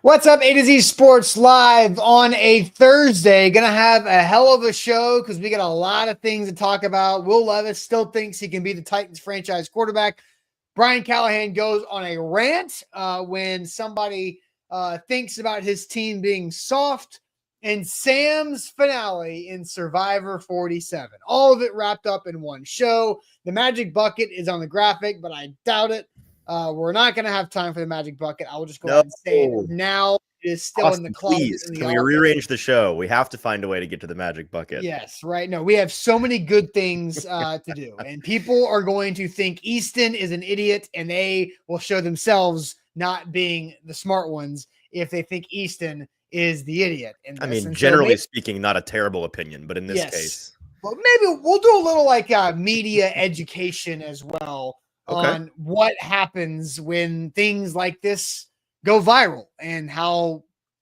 What's up, A to Z Sports Live on a Thursday. Gonna have a hell of a show because we got a lot of things to talk about. Will Levis still thinks he can be the Titans franchise quarterback. Brian Callahan goes on a rant when somebody thinks about his team being soft. And Sam's finale in Survivor 47. All of it wrapped up in one show. The Magic Bucket is on the graphic, but I doubt it. We're not going to have time for the Magic Bucket. I will just go ahead and say it now. It is still in the closet. Please, can we rearrange the show? We have to find a way to get to the Magic Bucket. Yes, right. No, we have so many good things to do. And people are going to think Easton is an idiot, and they will show themselves not being the smart ones if they think Easton is the idiot. I mean, generally speaking, not a terrible opinion, but in this case. Well, maybe we'll do a little like media education as well. Okay. On what happens when things like this go viral and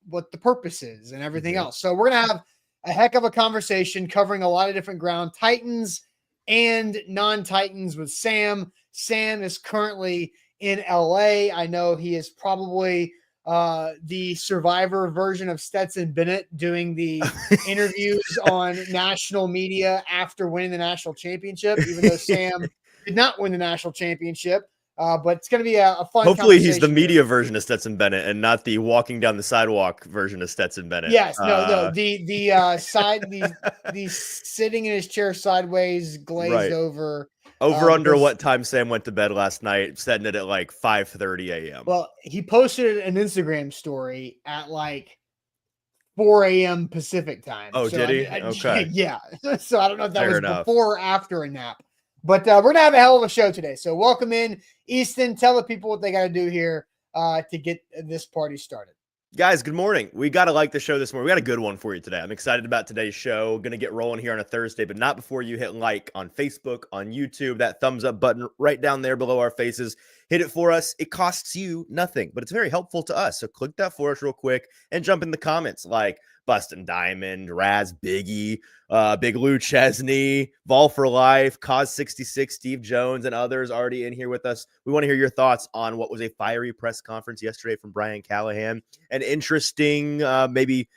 what the purpose is and everything else. So we're going to have a heck of a conversation covering a lot of different ground, Titans and non-Titans with Sam. Sam is currently in LA. I know he is probably the Survivor version of Stetson Bennett doing the interviews on national media after winning the national championship, even though Sam did not win the national championship, but it's going to be a fun. Hopefully, he's the media version of Stetson Bennett and not the walking down the sidewalk version of Stetson Bennett. Yes, no, the sitting in his chair sideways, glazed over. Under what time Sam went to bed last night, setting it at like 5:30 a.m. Well, he posted an Instagram story at like 4 a.m. Pacific time. Oh, so did he? Okay. Yeah. So I don't know if that was before or after a nap. But we're going to have a hell of a show today. So welcome in, Easton. Tell the people what they got to do here to get this party started. Guys, good morning. We got to like the show this morning. We got a good one for you today. I'm excited about today's show. Going to get rolling here on a Thursday, but not before you hit like on Facebook, on YouTube, that thumbs up button right down there below our faces. Hit it for us. It costs you nothing, but it's very helpful to us. So click that for us real quick and jump in the comments like Bustin' Diamond, Raz Biggie, Big Lou Chesney, Vol for Life, Cause 66, Steve Jones, and others already in here with us. We want to hear your thoughts on what was a fiery press conference yesterday from Brian Callahan. An interesting, maybe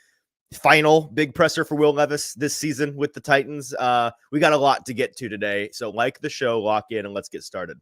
final big presser for Will Levis this season with the Titans. We got a lot to get to today. So like the show, lock in, and let's get started.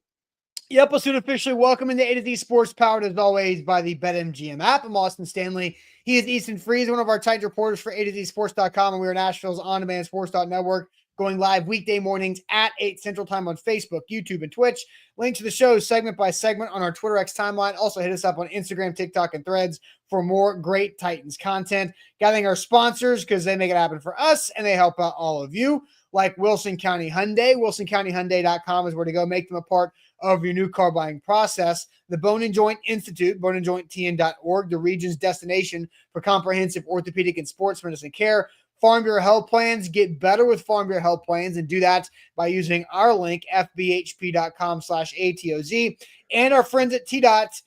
Yep, we'll soon officially welcome into A to Z Sports, powered as always by the BetMGM app. I'm Austin Stanley. He is Easton Freeze, one of our Titans reporters for A to Z Sports.com, and we are Nashville's on-demand sports.network, going live weekday mornings at 8 Central Time on Facebook, YouTube, and Twitch. Link to the show segment by segment on our Twitter X timeline. Also hit us up on Instagram, TikTok, and Threads for more great Titans content. Got to thank our sponsors because they make it happen for us, and they help out all of you, like Wilson County Hyundai. WilsonCountyHyundai.com is where to go. Make them a part of your new car buying process. The Bone and Joint Institute, boneandjointtn.org, the region's destination for comprehensive orthopedic and sports medicine care. Farm Bureau Health Plans. Get better with Farm Bureau Health Plans, and do that by using our link, fbhp.com/ATOZ. And our friends at T-Dot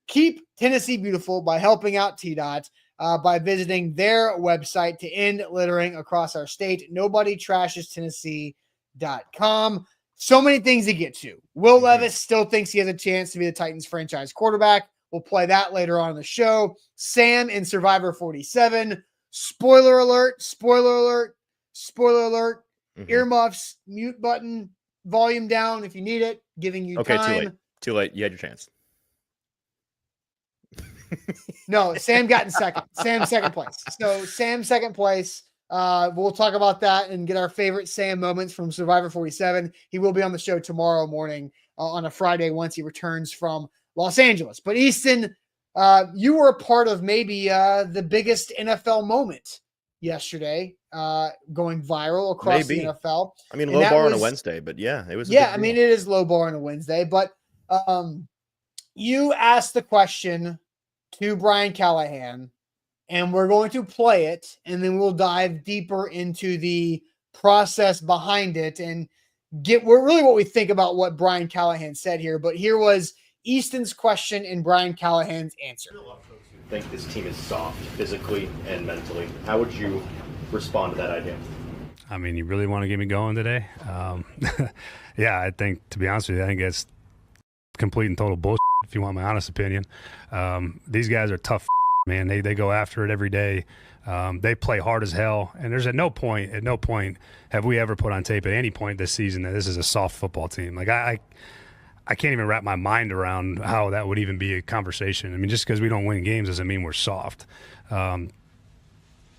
keep Tennessee beautiful by helping out T-Dot by visiting their website to end littering across our state. NobodyTrashesTennessee.com. So many things to get to. Will Levis still thinks he has a chance to be the Titans franchise quarterback. We'll play that later on in the show. Sam in Survivor 47. Spoiler alert, spoiler alert, spoiler alert. Earmuffs, mute button, volume down if you need it, giving you time. Too late. You had your chance. No, Sam got in second. Sam second place. So Sam second place. We'll talk about that and get our favorite Sam moments from Survivor 47. He will be on the show tomorrow morning on a Friday once he returns from Los Angeles. But Easton, you were a part of maybe the biggest NFL moment yesterday, going viral across the NFL. I mean, low bar on a Wednesday, but yeah, it was. Yeah, I mean, it is low bar on a Wednesday, but you asked the question to Brian Callahan, and we're going to play it, and then we'll dive deeper into the process behind it and get really what we think about what Brian Callahan said here. But here was Easton's question and Brian Callahan's answer. A lot of folks who think this team is soft physically and mentally. How would you respond to that idea? I mean, you really want to get me going today? Yeah, I think, to be honest with you, I think it's complete and total bullshit, if you want my honest opinion. These guys are tough. man. They go after it every day. They play hard as hell. And there's at no point have we ever put on tape at any point this season that this is a soft football team. Like I can't even wrap my mind around how that would even be a conversation. I mean, just because we don't win games doesn't mean we're soft.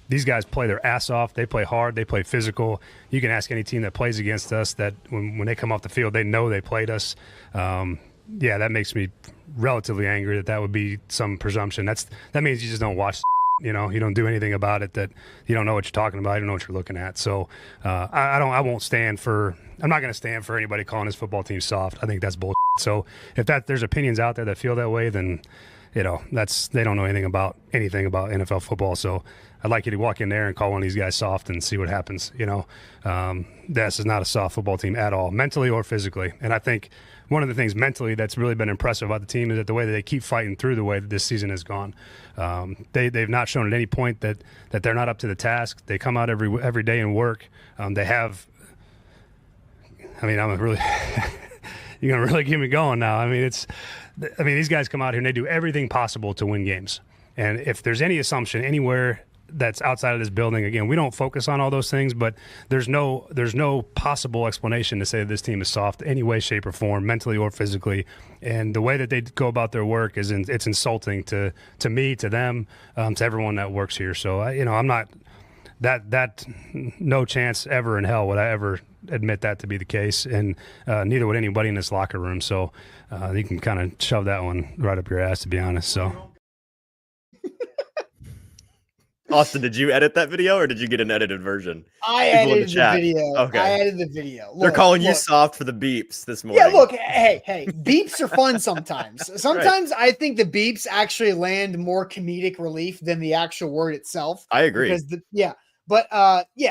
These guys play their ass off. They play hard. They play physical. You can ask any team that plays against us that when they come off the field, they know they played us. Yeah, that makes me relatively angry that would be some presumption. That means you just don't watch. You don't do anything about it, that you don't know what you're talking about. You don't know what you're looking at. So I won't stand for. I'm not going to stand for anybody calling this football team soft. I think that's bullshit. So if there's opinions out there that feel that way, then they don't know anything about NFL football. So I'd like you to walk in there and call one of these guys soft and see what happens. This is not a soft football team at all, mentally or physically. And I think one of the things mentally that's really been impressive about the team is that the way that they keep fighting through the way that this season has gone. They've not shown at any point that they're not up to the task. They come out every day and work. They have. I mean, I'm really. You're gonna really get me going now. I mean, these guys come out here and they do everything possible to win games. And if there's any assumption anywhere that's outside of this building, again, we don't focus on all those things, but there's no possible explanation to say that this team is soft any way, shape, or form, mentally or physically. And the way that they go about their work it's insulting to me, to them, to everyone that works here. So I'm not that no chance ever in hell would I ever admit that to be the case, and neither would anybody in this locker room. So you can kind of shove that one right up your ass, to be honest. So. Austin, did you edit that video or did you get an edited version? I edited the video. Okay. I edited the video. They're calling you soft for the beeps this morning. Yeah, look, hey, beeps are fun sometimes. Sometimes right. I think the beeps actually land more comedic relief than the actual word itself. I agree.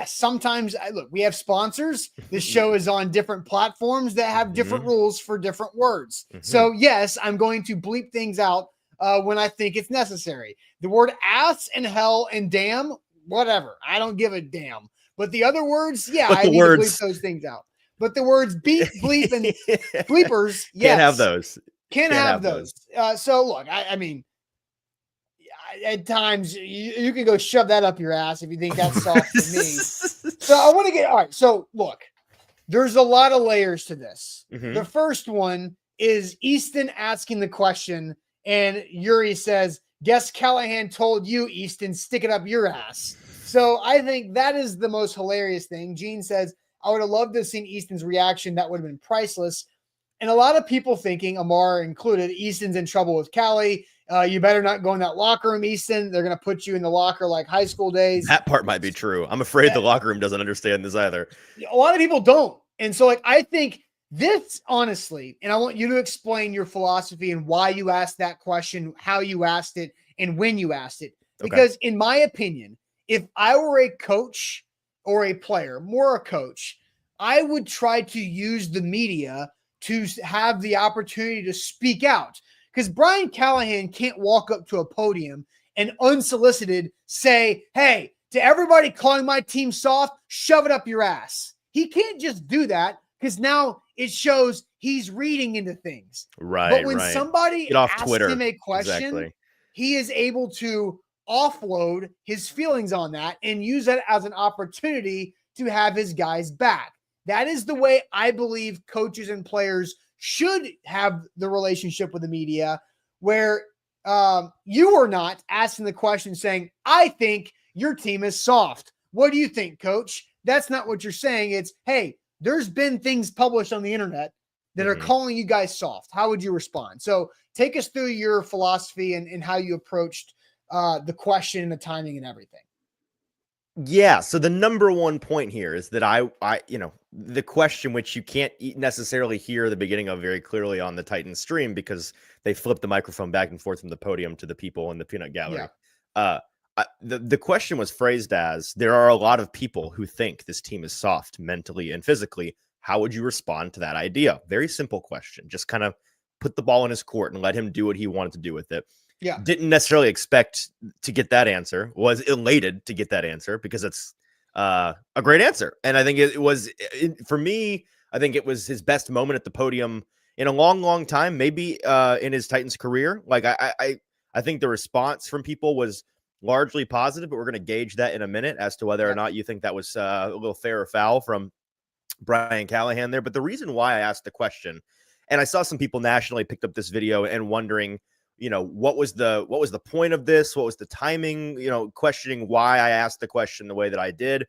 Sometimes look, we have sponsors. This show is on different platforms that have different rules for different words. So yes, I'm going to bleep things out when I think it's necessary. The word ass and hell and damn, whatever. I don't give a damn. But the other words, I need to bleep those things out. But the words beep, bleep, and bleepers, yes. Can't have those. Can't have those. So look, I mean, at times you can go shove that up your ass if you think that's soft for me. So I want to get, all right. So look, there's a lot of layers to this. The first one is Easton asking the question, and Yuri says, guess Callahan told you, Easton, stick it up your ass. So I think that is the most hilarious thing. Gene says, I would have loved to have seen Easton's reaction. That would have been priceless. And a lot of people thinking, Amar included, Easton's in trouble with Callie. You better not go in that locker room, Easton. They're going to put you in the locker like high school days. That part might be true. I'm afraid the locker room doesn't understand this either. A lot of people don't. And so I think this, honestly, and I want you to explain your philosophy and why you asked that question, how you asked it, and when you asked it. Because in my opinion, if I were a coach or a player, more a coach, I would try to use the media to have the opportunity to speak out. Because Brian Callahan can't walk up to a podium and unsolicited say, hey, to everybody calling my team soft, shove it up your ass. He can't just do that because now it shows he's reading into things. Right. But when somebody asks him a question, he is able to offload his feelings on that and use that as an opportunity to have his guys back. That is the way I believe coaches and players should have the relationship with the media, where you are not asking the question saying, I think your team is soft. What do you think, coach? That's not what you're saying. It's, hey, there's been things published on the internet that are calling you guys soft. How would you respond? So take us through your philosophy and how you approached the question and the timing and everything. Yeah. So the number one point here is that I the question, which you can't necessarily hear the beginning of very clearly on the Titans stream because they flip the microphone back and forth from the podium to the people in the peanut gallery. Yeah. The question was phrased as, there are a lot of people who think this team is soft mentally and physically. How would you respond to that idea? Very simple question. Just kind of put the ball in his court and let him do what he wanted to do with it. Yeah. Didn't necessarily expect to get that answer, was elated to get that answer because it's a great answer. And I think for me, I think it was his best moment at the podium in a long, long time, maybe in his Titans career. Like I think the response from people was largely positive, but we're going to gauge that in a minute as to whether or not you think that was a little fair or foul from Brian Callahan there. But the reason why I asked the question, and I saw some people nationally picked up this video and wondering, what was the point of this? What was the timing? Questioning why I asked the question the way that I did.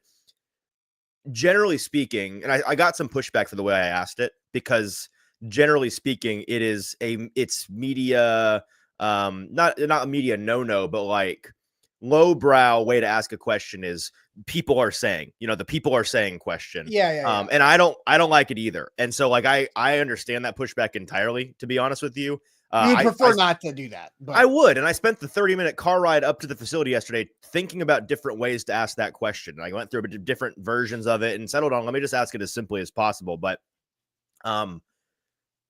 Generally speaking, and I got some pushback for the way I asked it, because generally speaking, it's media, not a media no, but like lowbrow way to ask a question is people are saying, the people are saying question. Yeah. And I don't like it either. And so like, I understand that pushback entirely, to be honest with you. You would prefer not to do that. But I would. And I spent the 30-minute car ride up to the facility yesterday thinking about different ways to ask that question. I went through different versions of it and settled on, let me just ask it as simply as possible. But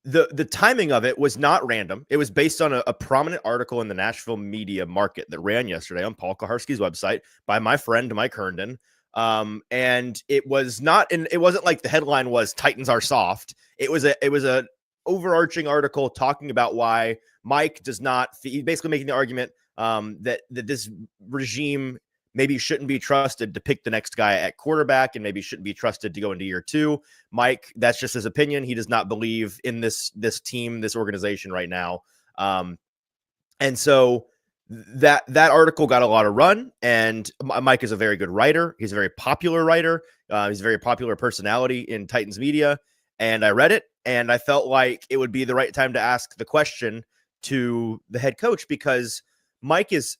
the timing of it was not random. It was based on a prominent article in the Nashville media market that ran yesterday on Paul Kaharski's website by my friend Mike Herndon. And it wasn't like the headline was Titans are soft. It was a overarching article talking about why Mike does not, he's basically making the argument that this regime maybe shouldn't be trusted to pick the next guy at quarterback and maybe shouldn't be trusted to go into year 2. Mike, that's just his opinion. He does not believe in this team, this organization right now. And so that article got a lot of run, and Mike is a very good writer. He's a very popular writer. He's a very popular personality in Titans media. And I read it, and I felt like it would be the right time to ask the question to the head coach, because Mike is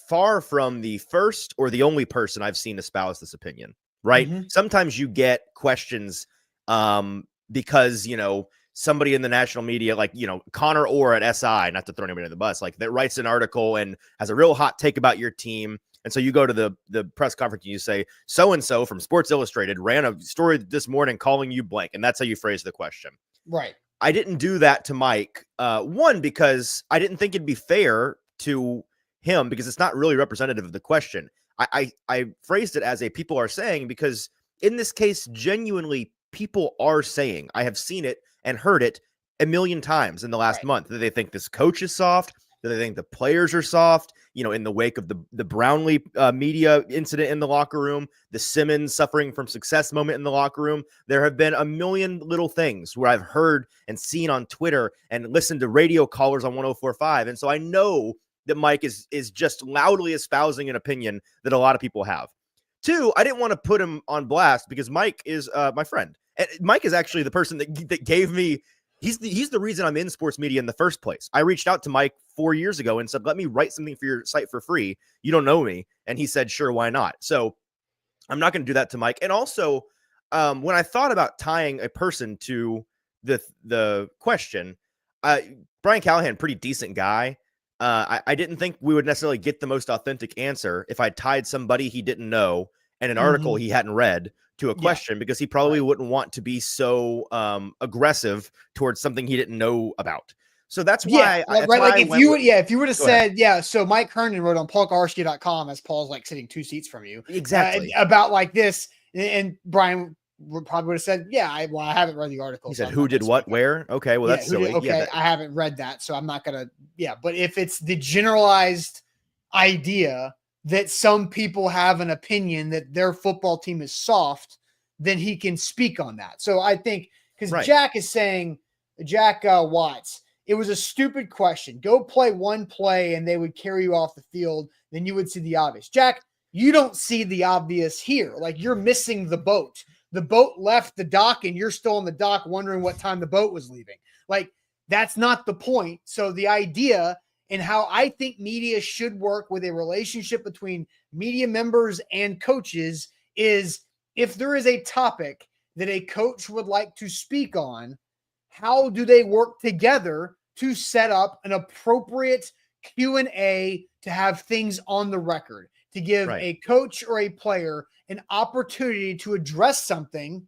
far from the first or the only person I've seen espouse this opinion, right? Mm-hmm. Sometimes you get questions because, somebody in the national media, like, Connor Orr at SI, not to throw anybody in the bus, like, that writes an article and has a real hot take about your team. And so you go to the press conference and you say, so-and-so from Sports Illustrated ran a story this morning calling you blank. And that's how you phrase the question. Right. I didn't do that to Mike. One, because I didn't think it'd be fair to him, because it's not really representative of the question. I phrased it as people are saying, because in this case, genuinely, people are saying, I have seen it and heard it a million times in the last month, that they think this coach is soft, that they think the players are soft, in the wake of the Brownlee media incident in the locker room, the Simmons suffering from success moment in the locker room. There have been a million little things where I've heard and seen on Twitter and listened to radio callers on 104.5. And so I know that Mike is just loudly espousing an opinion that a lot of people have. 2, I didn't want to put him on blast because Mike is my friend. And Mike is actually the person that gave me, he's the reason I'm in sports media in the first place. I reached out to Mike 4 years ago and said, let me write something for your site for free. You don't know me. And he said, sure, why not? So I'm not going to do that to Mike. And also, when I thought about tying a person to the question, Brian Callahan, pretty decent guy. I didn't think we would necessarily get the most authentic answer if I tied somebody he didn't know and an article he hadn't read to a question, because he probably wouldn't want to be so aggressive towards something he didn't know about. So that's why, if you would have said, so Mike Herndon wrote on paulkaharski.com, as Paul's like sitting 2 seats from you, exactly about like this, and Brian probably would have said, I haven't read the article. He said, who did what, where? Okay, well, that's silly. I haven't read that, so I'm not gonna. But if it's the generalized idea that some people have an opinion that their football team is soft, then he can speak on that. So I think, because Jack is saying, Jack Watts, it was a stupid question. Go play one play and they would carry you off the field. Then you would see the obvious. Jack, you don't see the obvious here. Like, you're missing the boat. The boat left the dock and you're still on the dock wondering what time the boat was leaving. Like, that's not the point. So the idea and how I think media should work with a relationship between media members and coaches is, if there is a topic that a coach would like to speak on, how do they work together to set up an appropriate Q&A to have things on the record, to give a coach or a player an opportunity to address something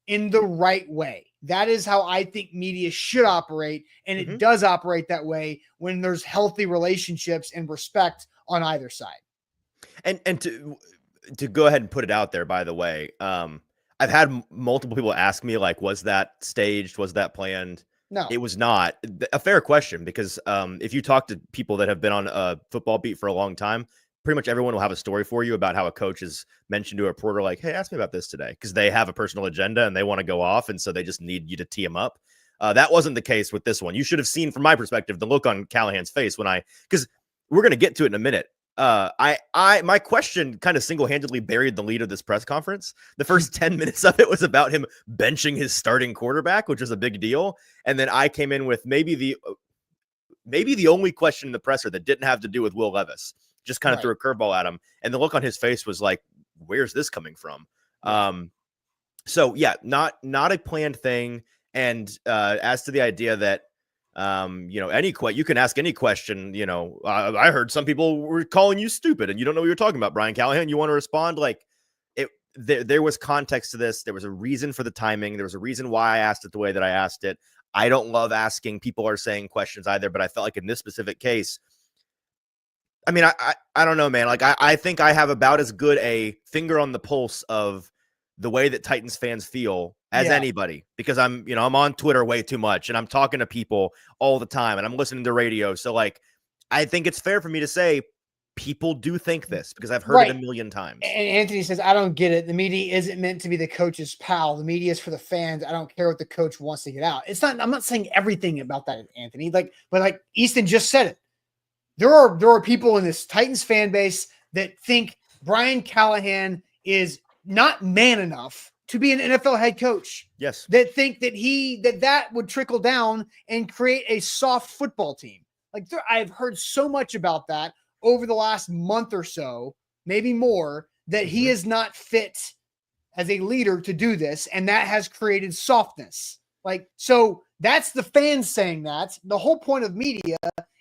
in the right way. That is how I think media should operate, and it does operate that way when there's healthy relationships and respect on either side. And to go ahead and put it out there, by the way, I've had multiple people ask me, like, was that staged? Was that planned? No. It was not a fair question because if you talk to people that have been on a football beat for a long time, pretty much everyone will have a story for you about how a coach has mentioned to a reporter, like, hey, ask me about this today, because they have a personal agenda and they want to go off. And so they just need you to tee them up. That wasn't the case with this one. You should have seen, from my perspective, the look on Callahan's face because we're going to get to it in a minute. My question kind of single-handedly buried the lead of this press conference. The first 10 minutes of it was about him benching his starting quarterback, which was a big deal. And then I came in with maybe the only question in the presser that didn't have to do with Will Levis, just kind of threw a curveball at him. And the look on his face was like, where's this coming from? So yeah, not a planned thing. And as to the idea that, you can ask any question. I heard some people were calling you stupid and you don't know what you're talking about, Brian Callahan. You want to respond? Like there was context to this. There was a reason for the timing. There was a reason why I asked it the way that I asked it. I don't love asking people are saying questions either, but I felt like in this specific case, I mean, I don't know, man. Like I think I have about as good a finger on the pulse of the way that Titans fans feel as anybody, because I'm on Twitter way too much and I'm talking to people all the time and I'm listening to radio. So like, I think it's fair for me to say people do think this because I've heard it a million times. And Anthony says, I don't get it. The media isn't meant to be the coach's pal. The media is for the fans. I don't care what the coach wants to get out. I'm not saying everything about that, Anthony, but Easton just said it. There are people in this Titans fan base that think Brian Callahan is not man enough to be an NFL head coach. Yes. That think that would trickle down and create a soft football team. Like I've heard so much about that over the last month or so, maybe more, that he is not fit as a leader to do this. And that has created softness. So that's the fans saying that. The whole point of media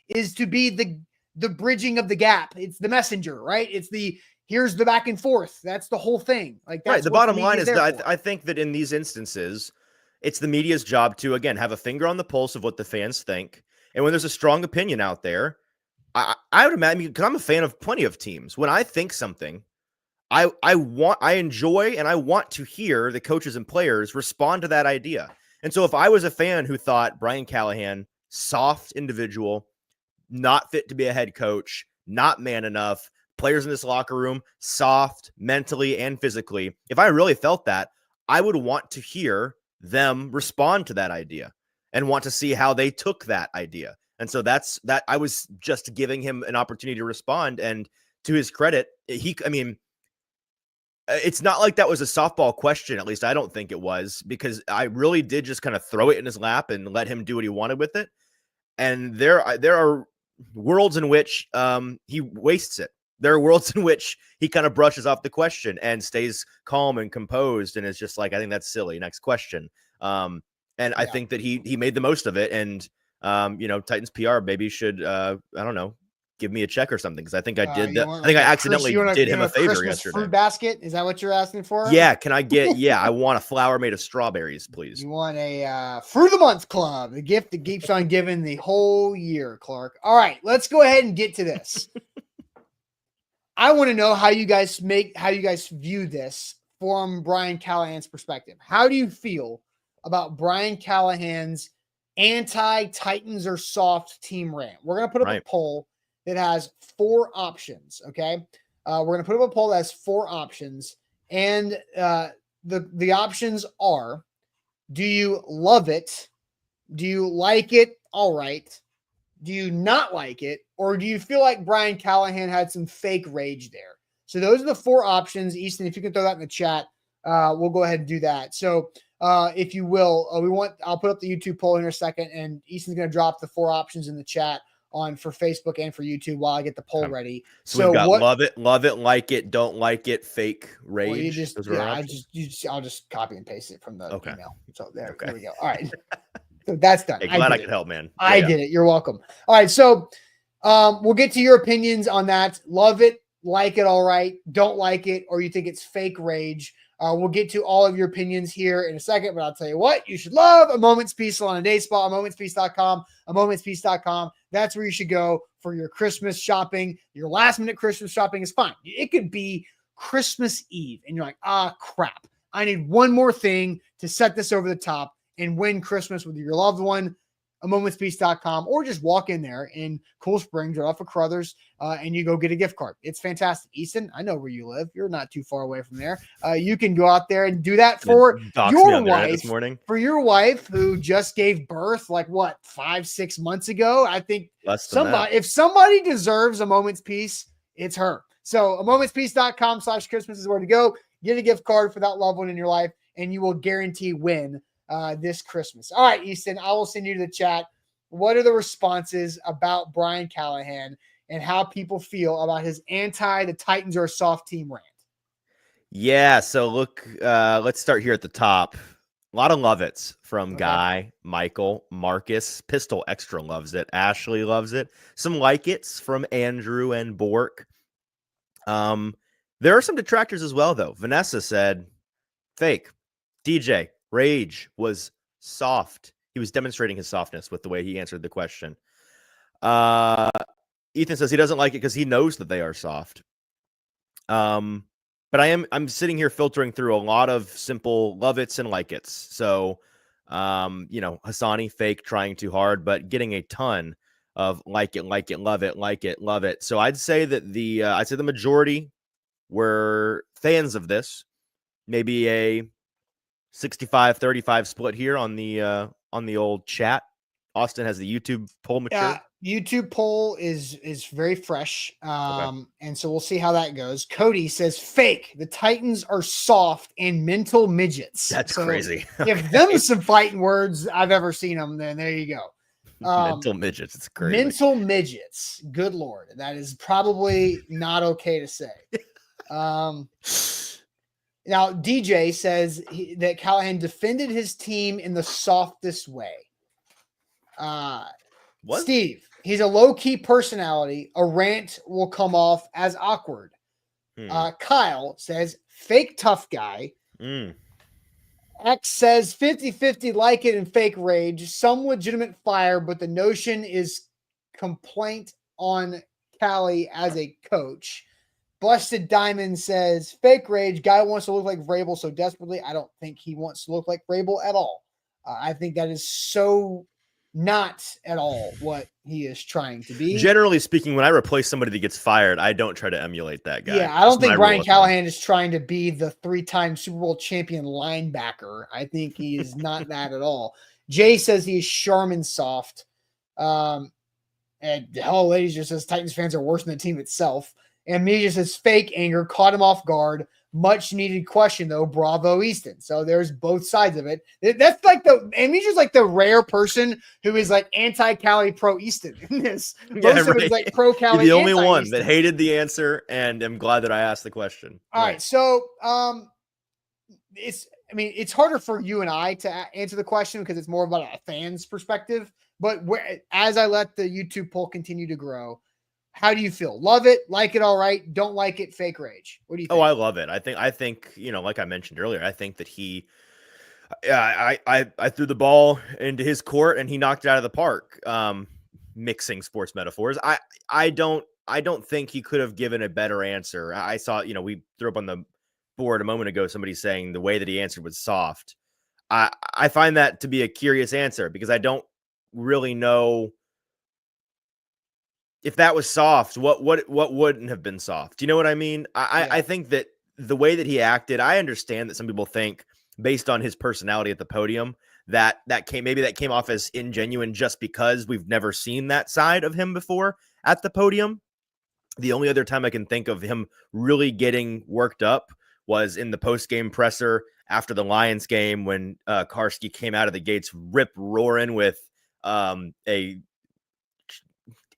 is to be the bridging of the gap. It's the messenger, right? Here's the back and forth. That's the whole thing. That's right. The bottom line is that I think that in these instances, it's the media's job to, again, have a finger on the pulse of what the fans think. And when there's a strong opinion out there, I would imagine, because I'm a fan of plenty of teams, when I think something, I enjoy and I want to hear the coaches and players respond to that idea. And so if I was a fan who thought Brian Callahan, soft individual, not fit to be a head coach, not man enough, players in this locker room, soft mentally and physically, if I really felt that, I would want to hear them respond to that idea and want to see how they took that idea. And so that's that. I was just giving him an opportunity to respond. And to his credit, it's not like that was a softball question. At least I don't think it was, because I really did just kind of throw it in his lap and let him do what he wanted with it. And there are worlds in which he wastes it. There are worlds in which he kind of brushes off the question and stays calm and composed. And it's just like, I think that's silly. Next question. I think that he made the most of it. And, Titans PR maybe should, I don't know, give me a check or something. Cause I think I did that. I think I accidentally did him a favor Christmas yesterday. Fruit basket. Is that what you're asking for? Yeah. Can I get, I want a flower made of strawberries, please. You want a Fruit of the Month Club, the gift that keeps on giving the whole year, Clark. All right, let's go ahead and get to this. I want to know how you guys view this from Brian Callahan's perspective. How do you feel about Brian Callahan's anti-Titans or soft team rant? We're going to put up a poll that has 4 options. Okay. We're going to put up a poll that has 4 options. And the options are, do you love it? Do you like it? All right. Do you not like it? Or do you feel like Brian Callahan had some fake rage there? So those are the 4 options. Easton, if you can throw that in the chat, we'll go ahead and do that. So if you will, I'll put up the YouTube poll in a second, and Easton's going to drop the 4 options in the chat for Facebook and for YouTube while I get the poll ready. So we've got love it, like it, don't like it, fake rage. Well, I'll just copy and paste it from the email. So there we go. All right. So that's done. Hey, glad I could help, man. I did it. You're welcome. All right. So we'll get to your opinions on that. Love it, like it, all right. Don't like it, or you think it's fake rage. We'll get to all of your opinions here in a second, but I'll tell you what, you should love A Moment's Peace Salon and Day Spa, amomentspeace.com, amomentspeace.com. That's where you should go for your Christmas shopping. Your last minute Christmas shopping is fine. It could be Christmas Eve, and you're like, crap. I need one more thing to set this over the top and win Christmas with your loved one. momentspeace.com, or just walk in there in Cool Springs or off of Carruthers, and you go get a gift card. It's fantastic. Easton, I know where you live. You're not too far away from there. You can go out there and do that for your wife this morning. For your wife who just gave birth, 5-6 months ago. I think if somebody deserves a moment's peace, it's her. So a momentspeace.com/Christmas is where to go. Get a gift card for that loved one in your life, and you will guarantee win this Christmas. All right, Easton, I will send you to the chat. What are the responses about Brian Callahan and how people feel about his the Titans are a soft team rant? Yeah, so look, let's start here at the top. A lot of love it's from Guy, Michael, Marcus. Pistol Extra loves it. Ashley loves it. Some like it's from Andrew and Bork. There are some detractors as well, though. Vanessa said, fake. DJ, Rage was soft. He was demonstrating his softness with the way he answered the question. Ethan says he doesn't like it because he knows that they are soft. But I'm sitting here filtering through a lot of simple love it's and like it's. So, Hassani, fake, trying too hard, but getting a ton of like it, love it, like it, love it. So I'd say that the majority were fans of this. Maybe a 65-35 split here on the old chat. Austin has the YouTube poll mature. YouTube poll is very fresh. And so we'll see how that goes. Cody says fake. The Titans are soft and mental midgets. That's crazy. If them some fighting words I've ever seen them, then there you go. Mental midgets. It's crazy. Mental midgets. Good Lord. That is probably not okay to say. Now, DJ says that Callahan defended his team in the softest way. What? Steve, he's a low-key personality. A rant will come off as awkward. Kyle says, fake tough guy. X says 50-50 like it and fake rage. Some legitimate fire, but the notion is complaint on Callie as a coach. Busted Diamond says, fake rage. Guy wants to look like Vrabel so desperately. I don't think he wants to look like Vrabel at all. I think that is so not at all what he is trying to be. Generally speaking, when I replace somebody that gets fired, I don't try to emulate that guy. Yeah, I don't think Brian Callahan is trying to be the 3-time Super Bowl champion linebacker. I think he is not that at all. Jay says he is Charmin soft. And Hello Ladies just says Titans fans are worse than the team itself. And me just says fake anger, caught him off guard. Much needed question though. Bravo Easton. So there's both sides of it. That's like Amnesia's like the rare person who is like anti-Cali pro Easton in this. Most of it is like pro Cali. The only one that hated the answer, and I'm glad that I asked the question. All right. So it's harder for you and I to answer the question because it's more about a fan's perspective. But as I let the YouTube poll continue to grow, how do you feel? Love it, like it, all right. Don't like it, fake rage. What do you think? Oh, I love it. I think like I mentioned earlier, I think that I threw the ball into his court and he knocked it out of the park. Mixing sports metaphors. I don't think he could have given a better answer. I saw, we threw up on the board a moment ago, somebody saying the way that he answered was soft. I find that to be a curious answer because I don't really know if that was soft, what wouldn't have been soft? Do you know what I mean? I think that the way that he acted, I understand that some people think based on his personality at the podium that came off as ingenuine just because we've never seen that side of him before at the podium. The only other time I can think of him really getting worked up was in the post-game presser after the Lions game when Karski came out of the gates rip roaring with a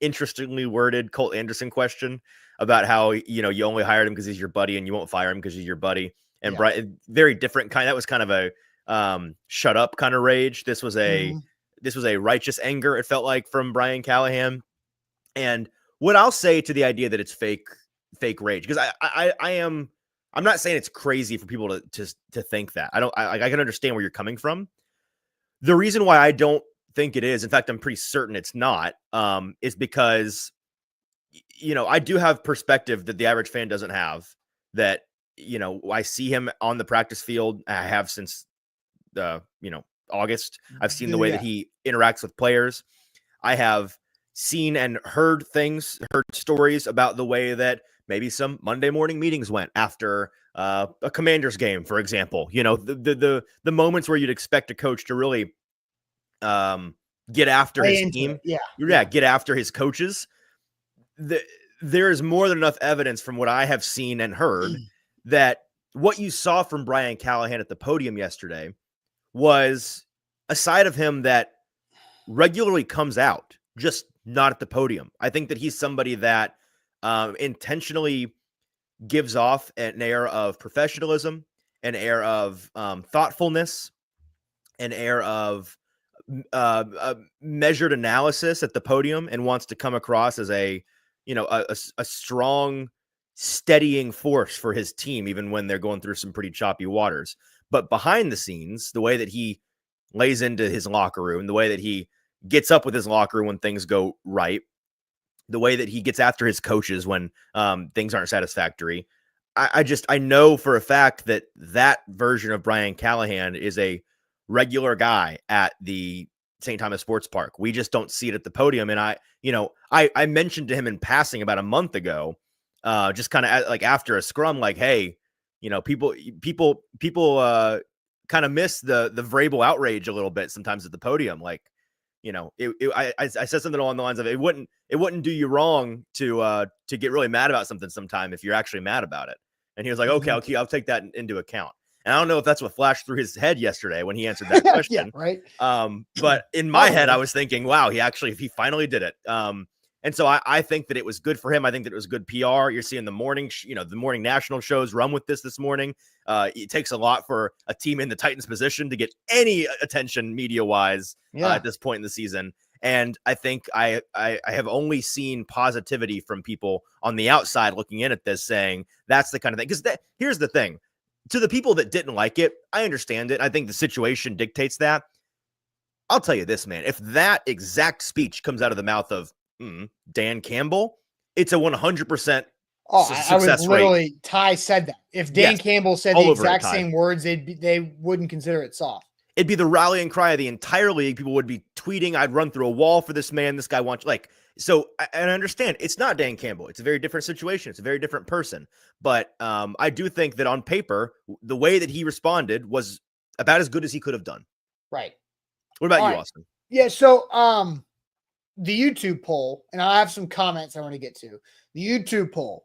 interestingly worded Colt Anderson question about how you only hired him because he's your buddy and you won't fire him because he's your buddy. And Brian, very different kind. That was kind of a shut up kind of rage. This was a righteous anger. It felt like from Brian Callahan. And what I'll say to the idea that it's fake rage, because I'm not saying it's crazy for people to think that. I can understand where you're coming from. The reason why I don't think it is, in fact, I'm pretty certain it's not, is because, I do have perspective that the average fan doesn't have, that, I see him on the practice field. I have since August. I've seen the way that he interacts with players. I have seen and heard stories about the way that maybe some Monday morning meetings went after a Commanders game, for example. You know, the moments where you'd expect a coach to really get after his team. Get after his coaches. There is more than enough evidence from what I have seen and heard that what you saw from Brian Callahan at the podium yesterday was a side of him that regularly comes out, just not at the podium. I think that he's somebody that intentionally gives off an air of professionalism, an air of thoughtfulness, an air of measured analysis at the podium, and wants to come across as a strong, steadying force for his team, even when they're going through some pretty choppy waters. But behind the scenes, the way that he lays into his locker room, the way that he gets up with his locker room when things go right, the way that he gets after his coaches when things aren't satisfactory, I know for a fact that version of Brian Callahan is a regular guy at the St. Thomas Sports Park. We just don't see it at the podium. And I mentioned to him in passing about a month ago, just kind of like after a scrum, like, hey, people kind of miss the Vrabel outrage a little bit sometimes at the podium. Like, I said something along the lines of it wouldn't do you wrong to get really mad about something sometime if you're actually mad about it. And he was like, okay, I'll take that into account. And I don't know if that's what flashed through his head yesterday when he answered that question. Right. But in my head, I was thinking, wow, he finally did it. And so I think that it was good for him. I think that it was good PR. You're seeing the morning national shows run with this morning. It takes a lot for a team in the Titans position to get any attention media wise at this point in the season. And I think I have only seen positivity from people on the outside looking in at this, saying that's the kind of thing. Because here's the thing. To the people that didn't like it, I understand it. I think the situation dictates that. I'll tell you this, man. If that exact speech comes out of the mouth of Dan Campbell, it's a 100% success I was literally rate. Ty said that. If Dan Campbell said the exact same words, they wouldn't consider it soft. It'd be the rallying cry of the entire league. People would be tweeting, I'd run through a wall for this man. This guy wants, so I understand it's not Dan Campbell. It's a very different situation. It's a very different person. But I do think that on paper, the way that he responded was about as good as he could have done. Right. What about you, Austin? Yeah. So the YouTube poll, and I have some comments I want to get to. The YouTube poll,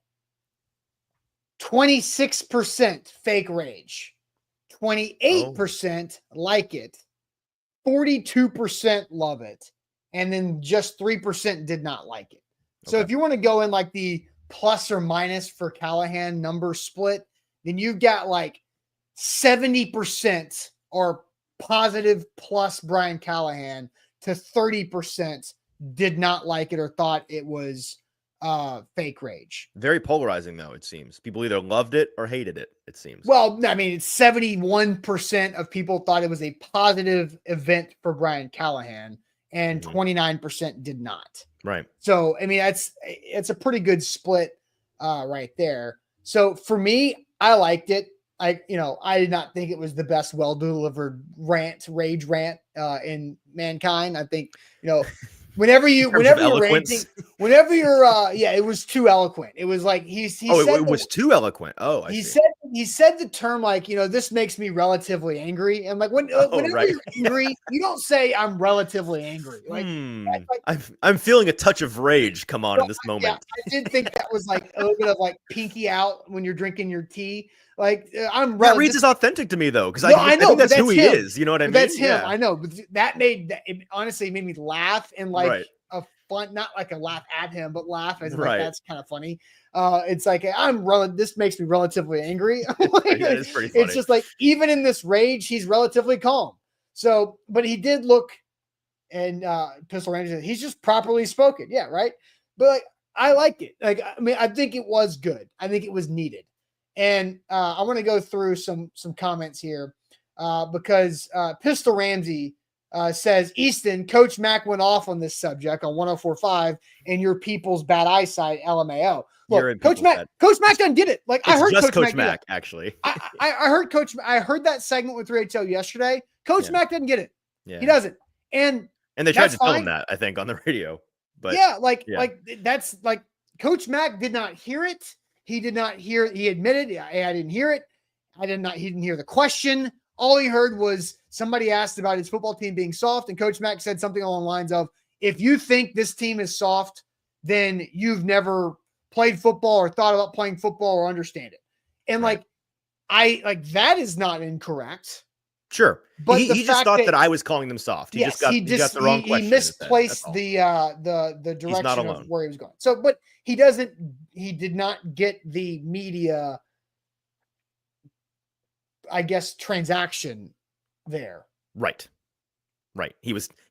26% fake rage, 28% like it, 42% love it, and then just 3% did not like it. So if you want to go in like the plus or minus for Callahan number split, then you've got like 70% are positive plus Brian Callahan to 30% did not like it or thought it was fake rage. Very polarizing, though, it seems. People either loved it or hated it, it seems. Well, I mean, it's 71% of people thought it was a positive event for Brian Callahan, and 29% did not. Right. So, I mean, it's a pretty good split right there. So for me, I liked it. I did not think it was the best well-delivered rage rant in mankind. I think, whenever you're ranting, it was too eloquent. It was like it was too eloquent. Oh, he said the term like, this makes me relatively angry. And like whenever you're angry, you don't say I'm relatively angry. Like, I'm feeling a touch of rage come on in this moment. Yeah, I did think that was like a little bit of like pinky out when you're drinking your tea. Like that reads as authentic to me though, because I know that's who he is. You know what I mean? That's him. Yeah. I know, but it honestly made me laugh and like a fun, not like a laugh at him, but laugh as like that's kind of funny. It's like this makes me relatively angry. That is pretty funny. It's just like even in this rage, he's relatively calm. So, but he did look, and Pistol Ranger said he's just properly spoken. Yeah, right. But like, I liked it. Like, I mean, I think it was good. I think it was needed. And I want to go through some comments here because Pistol Ramsey says, Easton, Coach Mack went off on this subject on 104.5 and your people's bad eyesight, LMAO. Look, Coach Mack doesn't get it. Like, I heard Coach Mack actually. I heard that segment with 3HL yesterday. Coach Mack doesn't get it. Yeah. He doesn't. And they tried to tell him that, I think, on the radio. But like that's like Coach Mack did not hear it. He did not hear. He admitted, I didn't hear it. He didn't hear the question. All he heard was somebody asked about his football team being soft, and Coach Mack said something along the lines of, if you think this team is soft, then you've never played football or thought about playing football or understand it. And that is not incorrect. Sure. But he just thought that I was calling them soft. He got the wrong question. He misplaced the direction of where he was going. So, but he did not get the media, I guess, transaction there. Right.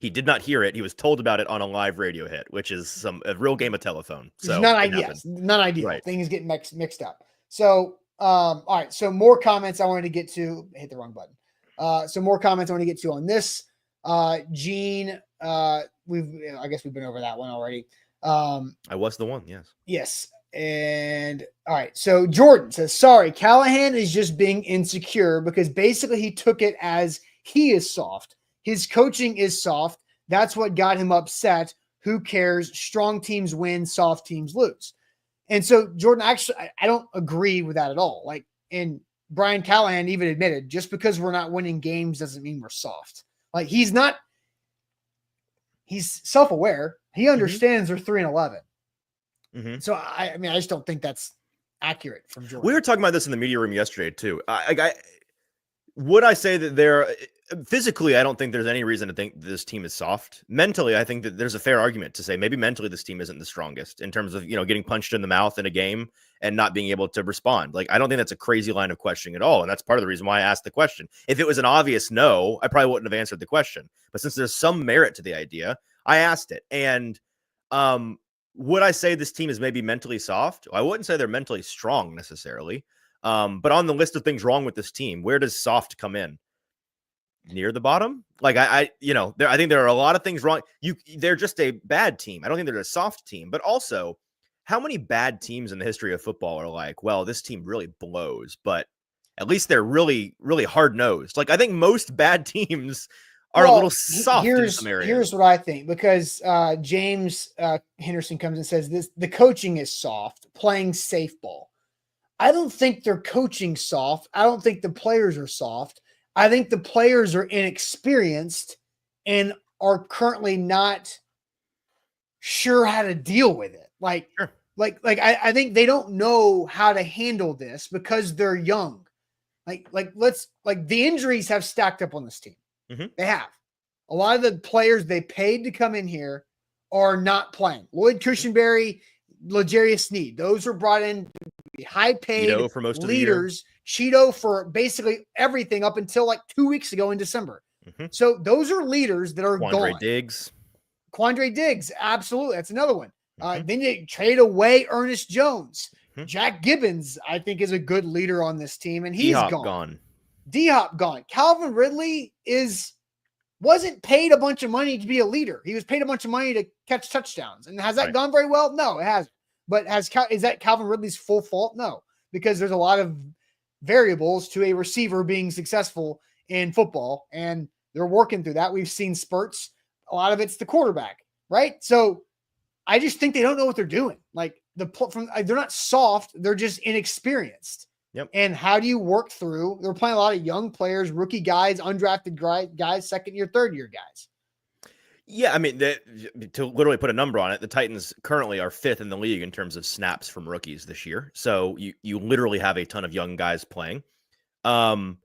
He did not hear it. He was told about it on a live radio hit, which is a real game of telephone. So not ideal. Right. Things get mixed up. So, all right. So more comments I wanted to get to. Hit the wrong button. So more comments I want to get to on this. Gene, I guess we've been over that one already. I was the one, yes. Yes. And all right. So Jordan says, sorry, Callahan is just being insecure because basically he took it as he is soft. His coaching is soft. That's what got him upset. Who cares? Strong teams win, soft teams lose. And so Jordan, actually, I don't agree with that at all. And Brian Callahan even admitted, just because we're not winning games doesn't mean we're soft. Like, he's self-aware. He understands they're 3-11. Mm-hmm. So I just don't think that's accurate from Jordan. We were talking about this in the media room yesterday too. Would I say that they're physically, I don't think there's any reason to think this team is soft. Mentally, I think that there's a fair argument to say maybe mentally this team isn't the strongest in terms of, getting punched in the mouth in a game and not being able to respond. Like, I don't think that's a crazy line of questioning at all. And that's part of the reason why I asked the question. If it was an obvious no, I probably wouldn't have answered the question. But since there's some merit to the idea, I asked it. And would I say this team is maybe mentally soft? I wouldn't say they're mentally strong necessarily. But on the list of things wrong with this team, where does soft come in? Near the bottom? Like, I think there are a lot of things wrong. They're just a bad team. I don't think they're a soft team. But also, how many bad teams in the history of football are like, well, this team really blows, but at least they're really, really hard-nosed. Like, I think most bad teams are a little soft in some areas. Here's what I think, because James Henderson comes and says the coaching is soft, playing safe ball. I don't think they're coaching soft. I don't think the players are soft. I think the players are inexperienced and are currently not sure how to deal with it. Sure. I think they don't know how to handle this because they're young. The injuries have stacked up on this team. Mm-hmm. They have. A lot of the players they paid to come in here are not playing. Lloyd Cushenberry, L'Jarius Sneed, those were brought in to be high-paid for most leaders. Cheeto for basically everything up until 2 weeks ago in December. Mm-hmm. So those are leaders that are gone. Quandre Diggs, absolutely. That's another one. Mm-hmm. Then you trade away Ernest Jones. Mm-hmm. Jack Gibbons, I think, is a good leader on this team, and he's gone. D-Hop gone. Calvin Ridley wasn't paid a bunch of money to be a leader. He was paid a bunch of money to catch touchdowns. And has that gone very well? No, it hasn't. But is that Calvin Ridley's full fault? No, because there's a lot of variables to a receiver being successful in football, and they're working through that. We've seen spurts. A lot of it's the quarterback, right? So I just think they don't know what they're doing. They're not soft. They're just inexperienced. Yep. And how do you work through? They're playing a lot of young players, rookie guys, undrafted guys, second year, third year guys. Yeah, I mean, to literally put a number on it, the Titans currently are 5th in the league in terms of snaps from rookies this year. So you literally have a ton of young guys playing. And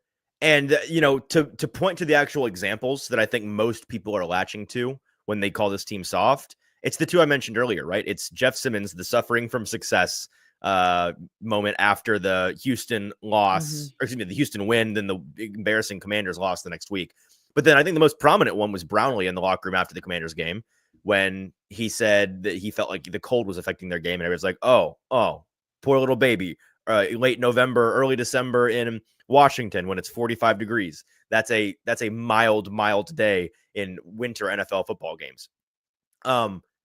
to point to the actual examples that I think most people are latching to when they call this team soft, it's the two I mentioned earlier, right? It's Jeff Simmons, the suffering from success moment after the Houston loss, or excuse me, the Houston win, then the embarrassing Commanders loss the next week. But then I think the most prominent one was Brownlee in the locker room after the Commanders game, when he said that he felt like the cold was affecting their game, and everybody's like, oh, poor little baby. late November, early December in Washington when it's 45 degrees. That's a mild day in winter NFL football games.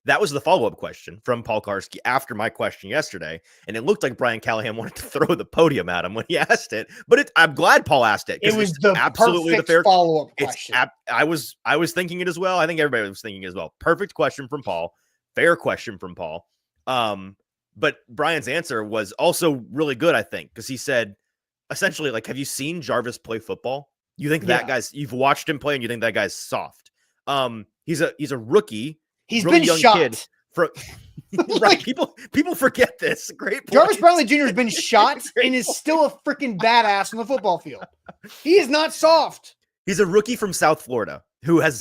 That was the follow-up question from Paul Karski after my question yesterday, and it looked like Brian Callahan wanted to throw the podium at him when he asked it. But I'm glad Paul asked it. It was the absolutely the fair follow-up question. I was thinking it as well. I think everybody was thinking it as well. Perfect question from Paul. Fair question from Paul. But Brian's answer was also really good, I think, because he said essentially, like, have you seen Jarvis play football? You think that guy's? You've watched him play, and you think that guy's soft? He's a rookie. He's really been young shot. Kid Right. People forget this. Great point. Jarvis Brownlee Jr. has been shot and is still a freaking badass on the football field. He is not soft. He's a rookie from South Florida who has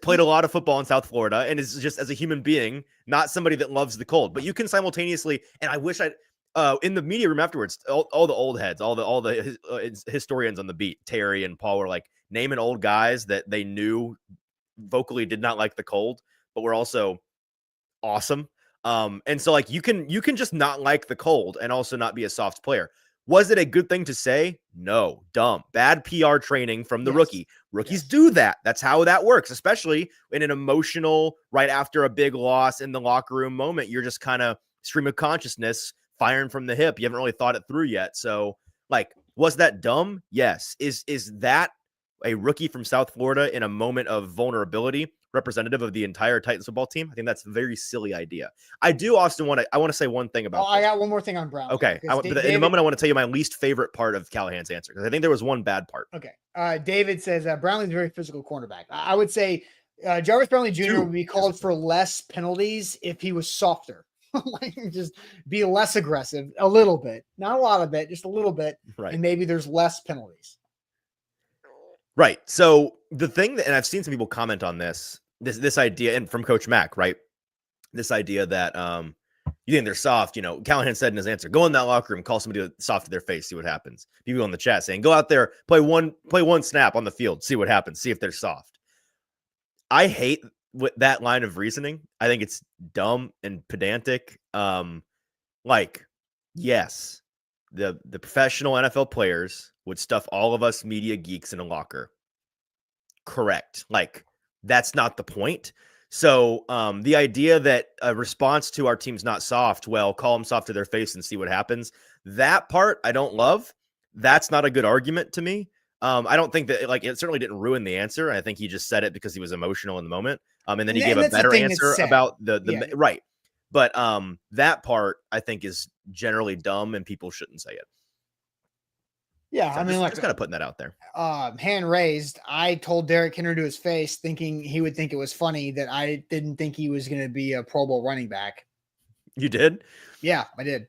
played a lot of football in South Florida and is just, as a human being, not somebody that loves the cold. But you can simultaneously, and I wish in the media room afterwards, all the old heads, all the historians on the beat, Terry and Paul, were like naming old guys that they knew vocally did not like the cold, but were also awesome. And so, like, you can just not like the cold and also not be a soft player. Was it a good thing to say? No. Dumb. Bad PR training from the rookie. Rookies do that. That's how that works, especially in an emotional, right after a big loss in the locker room moment. You're just kind of stream of consciousness firing from the hip. You haven't really thought it through yet. So, like, was that dumb? Yes. Is that a rookie from South Florida in a moment of vulnerability representative of the entire Titans football team? I think that's a very silly idea. I do also want to say one thing about I got one more thing on Brown. Okay. In a moment, I want to tell you my least favorite part of Callahan's answer, because I think there was one bad part. Okay. David says Brownlee's a very physical cornerback. I would say Jarvis Brownlee Jr. would be called for less penalties if he was softer. Like, just be less aggressive a little bit, not a lot of it, just a little bit. Right. And maybe there's less penalties. Right. So the thing that, and I've seen some people comment on this idea, and from Coach Mack, right? This idea that you think they're soft. You know, Callahan said in his answer, go in that locker room, call somebody soft to their face, see what happens. People in the chat saying, go out there, play one snap on the field, see what happens, see if they're soft. I hate that line of reasoning. I think it's dumb and pedantic. Like, yes, the professional NFL players would stuff all of us media geeks in a locker. Correct. Like, that's not the point. So the idea that a response to our team's not soft, well, call them soft to their face and see what happens. That part I don't love. That's not a good argument to me. I don't think that, like, it certainly didn't ruin the answer. I think he just said it because he was emotional in the moment. And then he gave a better answer about the right. But that part I think is generally dumb and people shouldn't say it. Yeah, so I mean, just kind of putting that out there. Hand raised. I told Derrick Henry to his face, thinking he would think it was funny that I didn't think he was going to be a Pro Bowl running back. You did? Yeah, I did.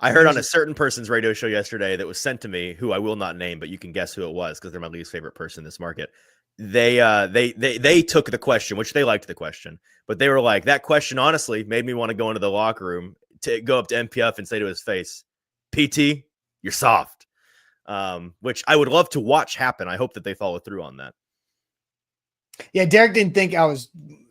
I heard on a certain person's radio show yesterday that was sent to me, who I will not name, but you can guess who it was because they're my least favorite person in this market. They took the question, which they liked the question, but they were like, that question honestly made me want to go into the locker room to go up to MPF and say to his face, PT, you're soft. Which I would love to watch happen. I hope that they follow through on that. Yeah, Derek didn't think I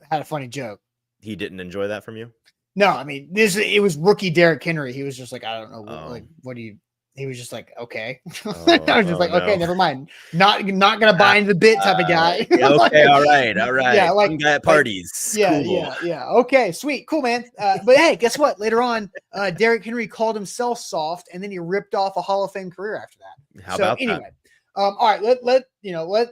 had a funny joke. He didn't enjoy that from you? No, I mean, it was rookie Derrick Henry. He was just like, I don't know, like, what do you? He was just like, okay. I was just like, okay, never mind. Not gonna buy into the bit type of guy. Okay, all right. Yeah, like some guy at parties. Yeah, cool. yeah. Okay, sweet, cool, man. But hey, guess what? Later on, Derrick Henry called himself soft, and then he ripped off a Hall of Fame career after that. How about anyway, all right,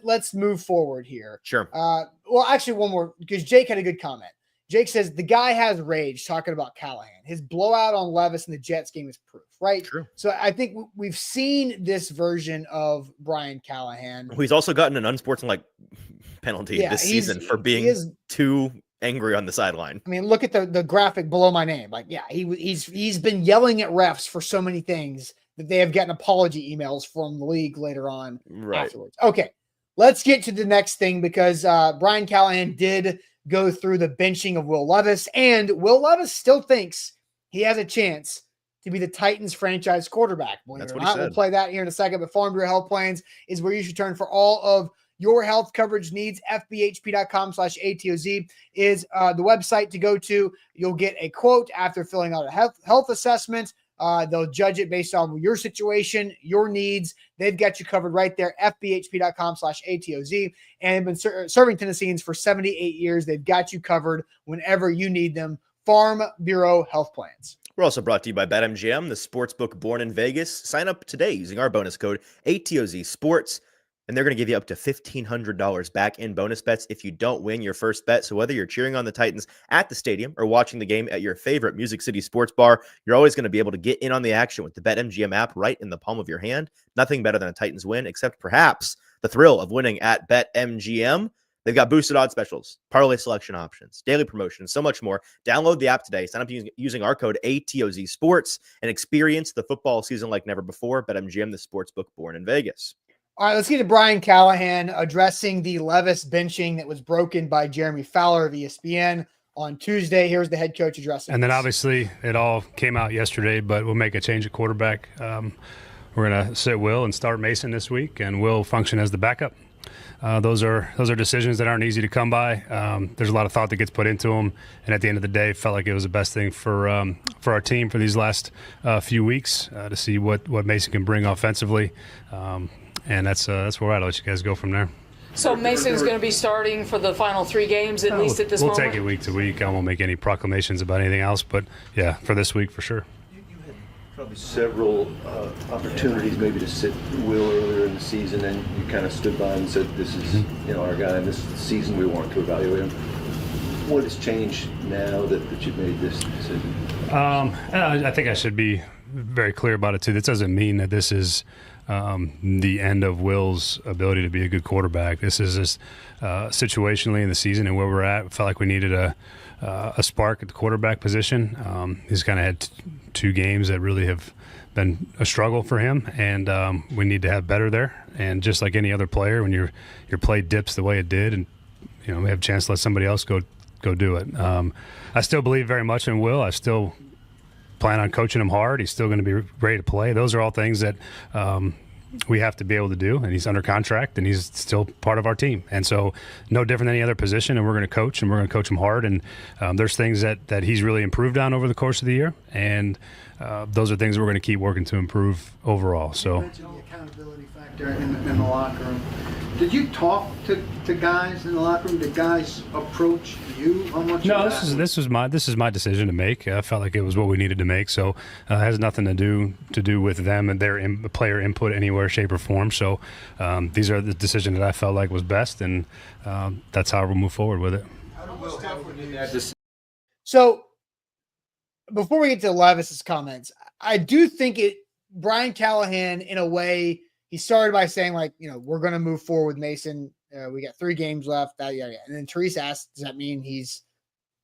let's move forward here. Sure. Well, actually, one more, because Jake had a good comment. Jake says the guy has rage talking about Callahan. His blowout on Levis in the Jets game is proof, right? True. So I think we've seen this version of Brian Callahan. He's also gotten an unsportsmanlike penalty this season for being too angry on the sideline. I mean, look at the graphic below my name. Like, yeah, he's been yelling at refs for so many things that they have gotten apology emails from the league later on afterwards. Okay, let's get to the next thing, because Brian Callahan did go through the benching of Will Levis, and Will Levis still thinks he has a chance to be the Titans franchise quarterback. That's what he said. We'll play that here in a second, but Farm Bureau Health Plans is where you should turn for all of your health coverage needs. FBHP.com/ATOZ is the website to go to. You'll get a quote after filling out a health assessment. They'll judge it based on your situation, your needs. They've got you covered right there. FBHP.com/ATOZ. And they've been serving Tennesseans for 78 years. They've got you covered whenever you need them. Farm Bureau Health Plans. We're also brought to you by BetMGM, the sportsbook born in Vegas. Sign up today using our bonus code ATOZ Sports, and they're going to give you up to $1,500 back in bonus bets if you don't win your first bet. So whether you're cheering on the Titans at the stadium or watching the game at your favorite Music City sports bar, you're always going to be able to get in on the action with the BetMGM app right in the palm of your hand. Nothing better than a Titans win, except perhaps the thrill of winning at BetMGM. They've got boosted odds specials, parlay selection options, daily promotions, so much more. Download the app today. Sign up using our code ATOZ Sports and experience the football season like never before. BetMGM, the sportsbook born in Vegas. All right, let's get to Brian Callahan addressing the Levis benching that was broken by Jeremy Fowler of ESPN on Tuesday. Here's the head coach addressing. And then obviously it all came out yesterday, but we'll make a change at quarterback. We're going to sit Will and start Mason this week, and Will function as the backup. Those are decisions that aren't easy to come by. There's a lot of thought that gets put into them, and at the end of the day, felt like it was the best thing for our team for these last few weeks to see what Mason can bring offensively, and that's where I'll let you guys go from there. So Mason's going to be starting for the final 3 games, at least at this moment? We'll take it week to week. I won't make any proclamations about anything else, but yeah, for this week for sure. Probably several opportunities maybe to sit Will earlier in the season, and you kind of stood by and said, this is our guy, and this is the season we want to evaluate him. What has changed now that you've made this decision? I think I should be very clear about it too. This doesn't mean that this is the end of Will's ability to be a good quarterback. This is just situationally in the season and where we're at. Felt like we needed a spark at the quarterback position. He's kind of had 2 games that really have been a struggle for him, and we need to have better there. And just like any other player, when your play dips the way it did, and we have a chance to let somebody else go do it. I still believe very much in Will. I still plan on coaching him hard. He's still going to be ready to play. Those are all things that we have to be able to do, and he's under contract, and he's still part of our team. And so no different than any other position, and we're going to coach, and we're going to coach him hard. And there's things that he's really improved on over the course of the year, and those are things we're going to keep working to improve overall. So. You mentioned the accountability factor in the locker room. Did you talk to guys in the locker room? Did guys approach you? How much? No, this is my decision to make. I felt like it was what we needed to make. So it has nothing to do with them and their player input anywhere, shape, or form. So these are the decisions that I felt like was best, and that's how we'll move forward with it. So before we get to Levis's comments, I do think Brian Callahan, in a way, he started by saying, like, we're going to move forward with Mason. We got 3 games left. And then Therese asked, does that mean he's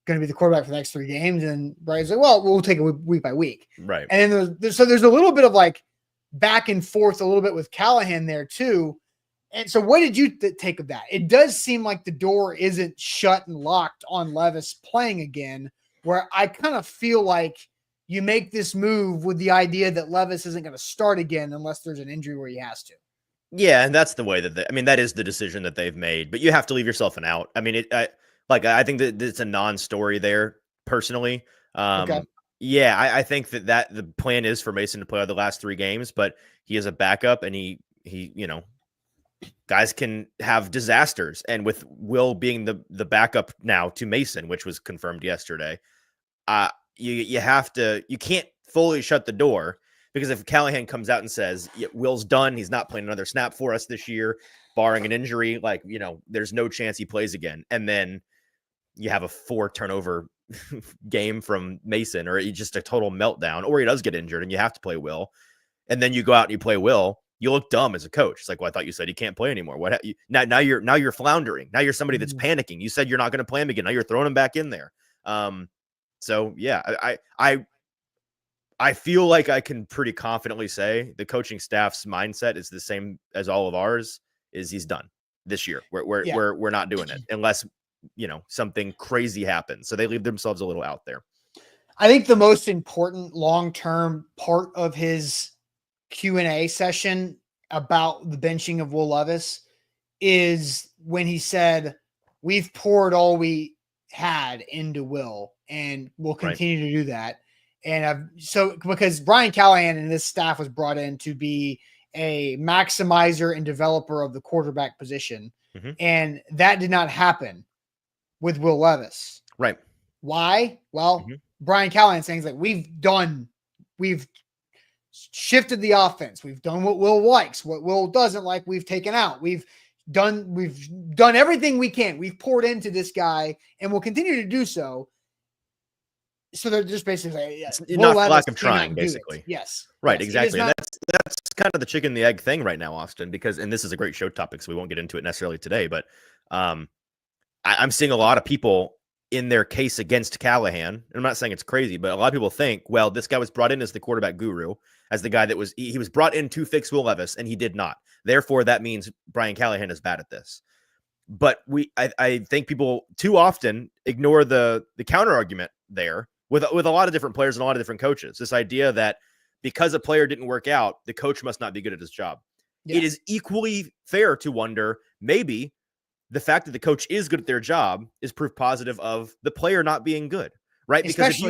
going to be the quarterback for the next 3 games? And Brian's like, well, we'll take it week by week. Right. And then there's a little bit of like back and forth a little bit with Callahan there too. And so what did you take of that? It does seem like the door isn't shut and locked on Levis playing again, where I kind of feel like you make this move with the idea that Levis isn't going to start again unless there's an injury where he has to. Yeah, and that's the way that that is the decision that they've made. But you have to leave yourself an out. I mean, I think that it's a non-story there personally. Okay. Yeah, I think that the plan is for Mason to play the last 3 games, but he is a backup, and he guys can have disasters. And with Will being the backup now to Mason, which was confirmed yesterday, you can't fully shut the door, because if Callahan comes out and says, Will's done, he's not playing another snap for us this year, barring an injury, there's no chance he plays again. And then you have a 4 turnover game from Mason, or just a total meltdown, or he does get injured and you have to play Will. And then you go out and you play Will, you look dumb as a coach. It's like, well, I thought you said he can't play anymore. Now you're floundering. Now you're somebody that's panicking. You said you're not going to play him again. Now you're throwing him back in there. So yeah, I feel like I can pretty confidently say the coaching staff's mindset is the same as all of ours. Is he's done this year. We're not doing it unless something crazy happens. So they leave themselves a little out there. I think the most important long-term part of his Q&A session about the benching of Will Levis is when he said, we've poured all we had into Will, and we'll continue to do that. And so because Brian Callahan and this staff was brought in to be a maximizer and developer of the quarterback position. Mhm. And that did not happen with Will Levis. Right. Why? Well, Mhm. Brian Callahan saying like we've shifted the offense. We've done what Will likes, what Will doesn't like, we've taken out. We've done everything we can. We've poured into this guy and we'll continue to do so. So they're just basically It's Will not for Levis lack of cannot trying, do it. basically. Yes. Right, Yes. exactly. Not, And that's kind of the chicken and the egg thing right now, Austin, because and this is a great show topic, so we won't get into it necessarily today, but I'm seeing a lot of people in their case against Callahan. And I'm not saying it's crazy, but a lot of people think, well, this guy was brought in as the quarterback guru, as the guy that was he was brought in to fix Will Levis, and he did not. Therefore, that means Brian Callahan is bad at this. But I think people too often ignore the counter argument there with a lot of different players and a lot of different coaches. This idea that because a player didn't work out, the coach must not be good at his job. yeah. It is equally fair to wonder maybe the fact that the coach is good at their job is proof positive of the player not being good, right? Because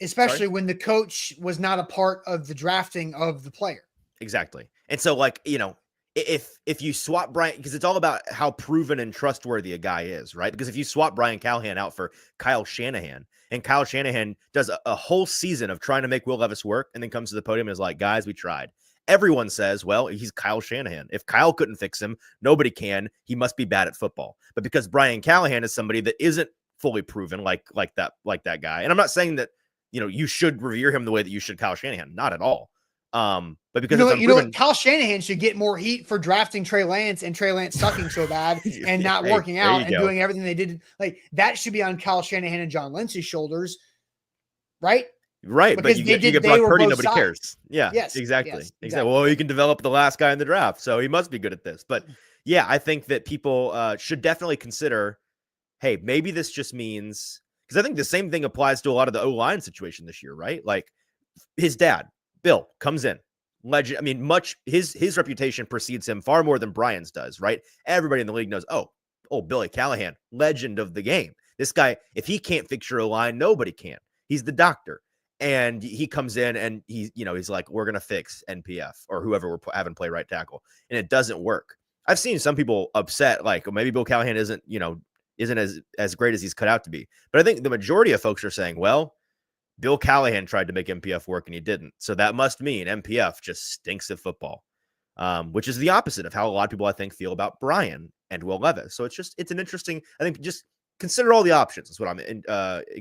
especially when the coach was not a part of the drafting of the player. Exactly. And so, like, you know, if you swap Brian, because it's all about how proven and trustworthy a guy is, right? Because if you swap Brian Callahan out for Kyle Shanahan, and Kyle Shanahan does a whole season of trying to make Will Levis work and then comes to the podium and is like, guys, we tried. Everyone says, well, he's Kyle Shanahan. If Kyle couldn't fix him, nobody can. He must be bad at football. But because Brian Callahan is somebody that isn't fully proven like that guy. And I'm not saying that, you know, you should revere him the way that you should Kyle Shanahan. Not at all. But because you know what, Kyle Shanahan should get more heat for drafting Trey Lance and Trey Lance sucking so bad and not working out and doing everything they did. Like that should be on Kyle Shanahan and John Lynch's shoulders, right? Right, because but you get Brock Purdy, nobody cares. Yeah, yes, exactly. Yes, Well, you can develop the last guy in the draft, so he must be good at this. But yeah, I think that people should definitely consider, hey, maybe this just means, because I think the same thing applies to a lot of the O-line situation this year, right? Like his dad, Bill, comes in. Legend. I mean, his reputation precedes him far more than Brian's does, right? Everybody in the league knows, oh, Billy Callahan, legend of the game. This guy, if he can't fix your O-line, nobody can. He's the doctor. And he comes in and he's like, we're going to fix NPF or whoever we're having play right tackle. And it doesn't work. I've seen some people upset, like, maybe Bill Callahan isn't as great as he's cut out to be. But I think the majority of folks are saying, well, Bill Callahan tried to make MPF work and he didn't. So that must mean MPF just stinks at football, which is the opposite of how a lot of people, I think, feel about Brian and Will Levis. So it's an interesting, I think, just consider all the options is what I'm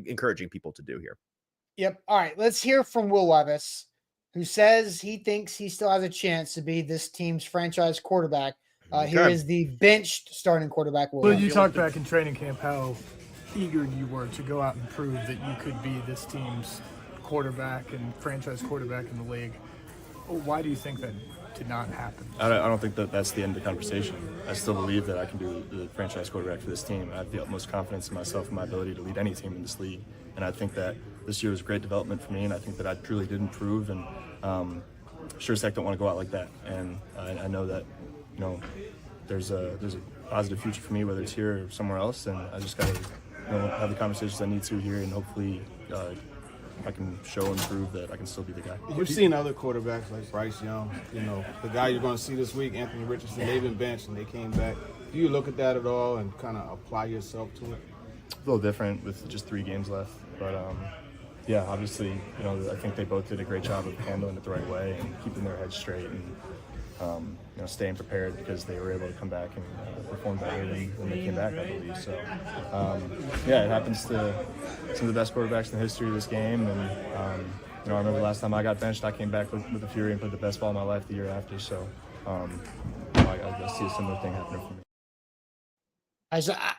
encouraging people to do here. Yep. All right. Let's hear from Will Levis, who says he thinks he still has a chance to be this team's franchise quarterback. Here is the benched starting quarterback. Well, you talked back in training camp how eager you were to go out and prove that you could be this team's quarterback and franchise quarterback in the league. Why do you think that did not happen? I don't think that that's the end of the conversation. I still believe that I can be the franchise quarterback for this team. I have the utmost confidence in myself and my ability to lead any team in this league. And I think that this year was great development for me, and I think that I truly did improve. And sure as heck don't want to go out like that. And I know that, you know, there's a positive future for me, whether it's here or somewhere else. And I just got to have the conversations I need to here, and hopefully I can show and prove that I can still be the guy. You've seen other quarterbacks like Bryce Young, you know, the guy you're going to see this week, Anthony Richardson, they've been benched and they came back. Do you look at that at all and kind of apply yourself to it? A little different with just 3 games left, but yeah, obviously, you know, I think they both did a great job of handling it the right way and keeping their heads straight and you know, staying prepared because they were able to come back and perform better than they came back, I believe. So yeah, it happens to some of the best quarterbacks in the history of this game, and you know, I remember the last time I got benched, I came back with the fury and played the best ball of my life the year after. So I see a similar thing happening for me.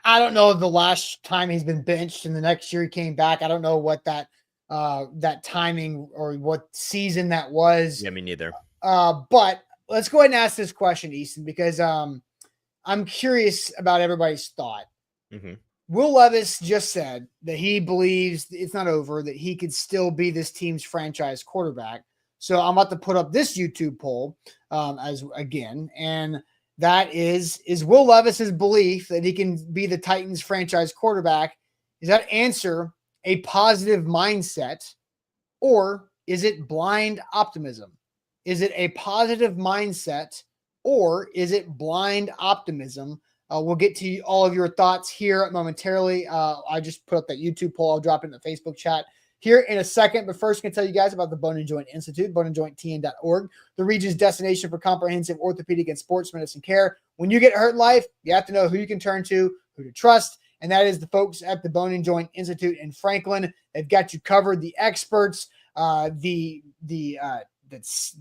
I don't know the last time he's been benched and the next year he came back. I don't know what that timing or what season that was. Yeah, me neither. But let's go ahead and ask this question, Easton, because I'm curious about everybody's thought. Mm-hmm. Will Levis just said that he believes it's not over, that he could still be this team's franchise quarterback. So I'm about to put up this YouTube poll and that is Will Levis's belief that he can be the Titans franchise quarterback. Is that answer a positive mindset or is it blind optimism? Is it a positive mindset, or is it blind optimism? We'll get to all of your thoughts here momentarily. I just put up that YouTube poll. I'll drop it in the Facebook chat here in a second. But first, I can tell you guys about the Bone and Joint Institute, boneandjointtn.org, the region's destination for comprehensive orthopedic and sports medicine care. When you get hurt in life, you have to know who you can turn to, who to trust, and that is the folks at the Bone and Joint Institute in Franklin. They've got you covered. The experts, the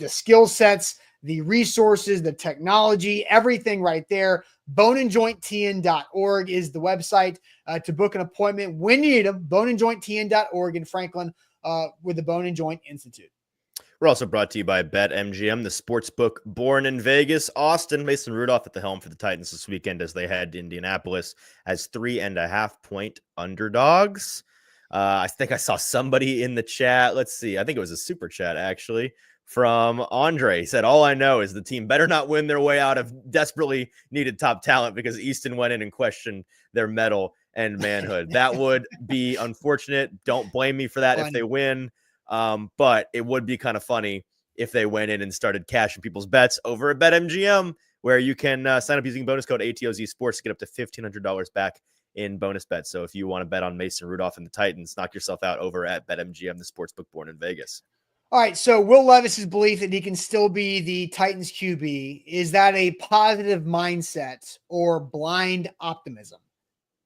skill sets, the resources, the technology, everything right there. Boneandjointtn.org is the website to book an appointment when you need them. Boneandjointtn.org in Franklin with the Bone and Joint Institute. We're also brought to you by BetMGM, the sports book born in Vegas. Austin, Mason Rudolph at the helm for the Titans this weekend as they head to Indianapolis as 3.5-point underdogs. I think I saw somebody in the chat. Let's see. I think it was a super chat, actually, from Andre. He said, all I know is the team better not win their way out of desperately needed top talent because Easton went in and questioned their mettle and manhood. That would be unfortunate. Don't blame me for that if they win. But it would be kind of funny if they went in and started cashing people's bets over at BetMGM, where you can sign up using bonus code ATOZ Sports to get up to $1,500 back in bonus bets. So if you want to bet on Mason Rudolph and the Titans, knock yourself out over at BetMGM, the sportsbook born in Vegas. All right, so Will Levis's belief that he can still be the Titans QB, is that a positive mindset or blind optimism?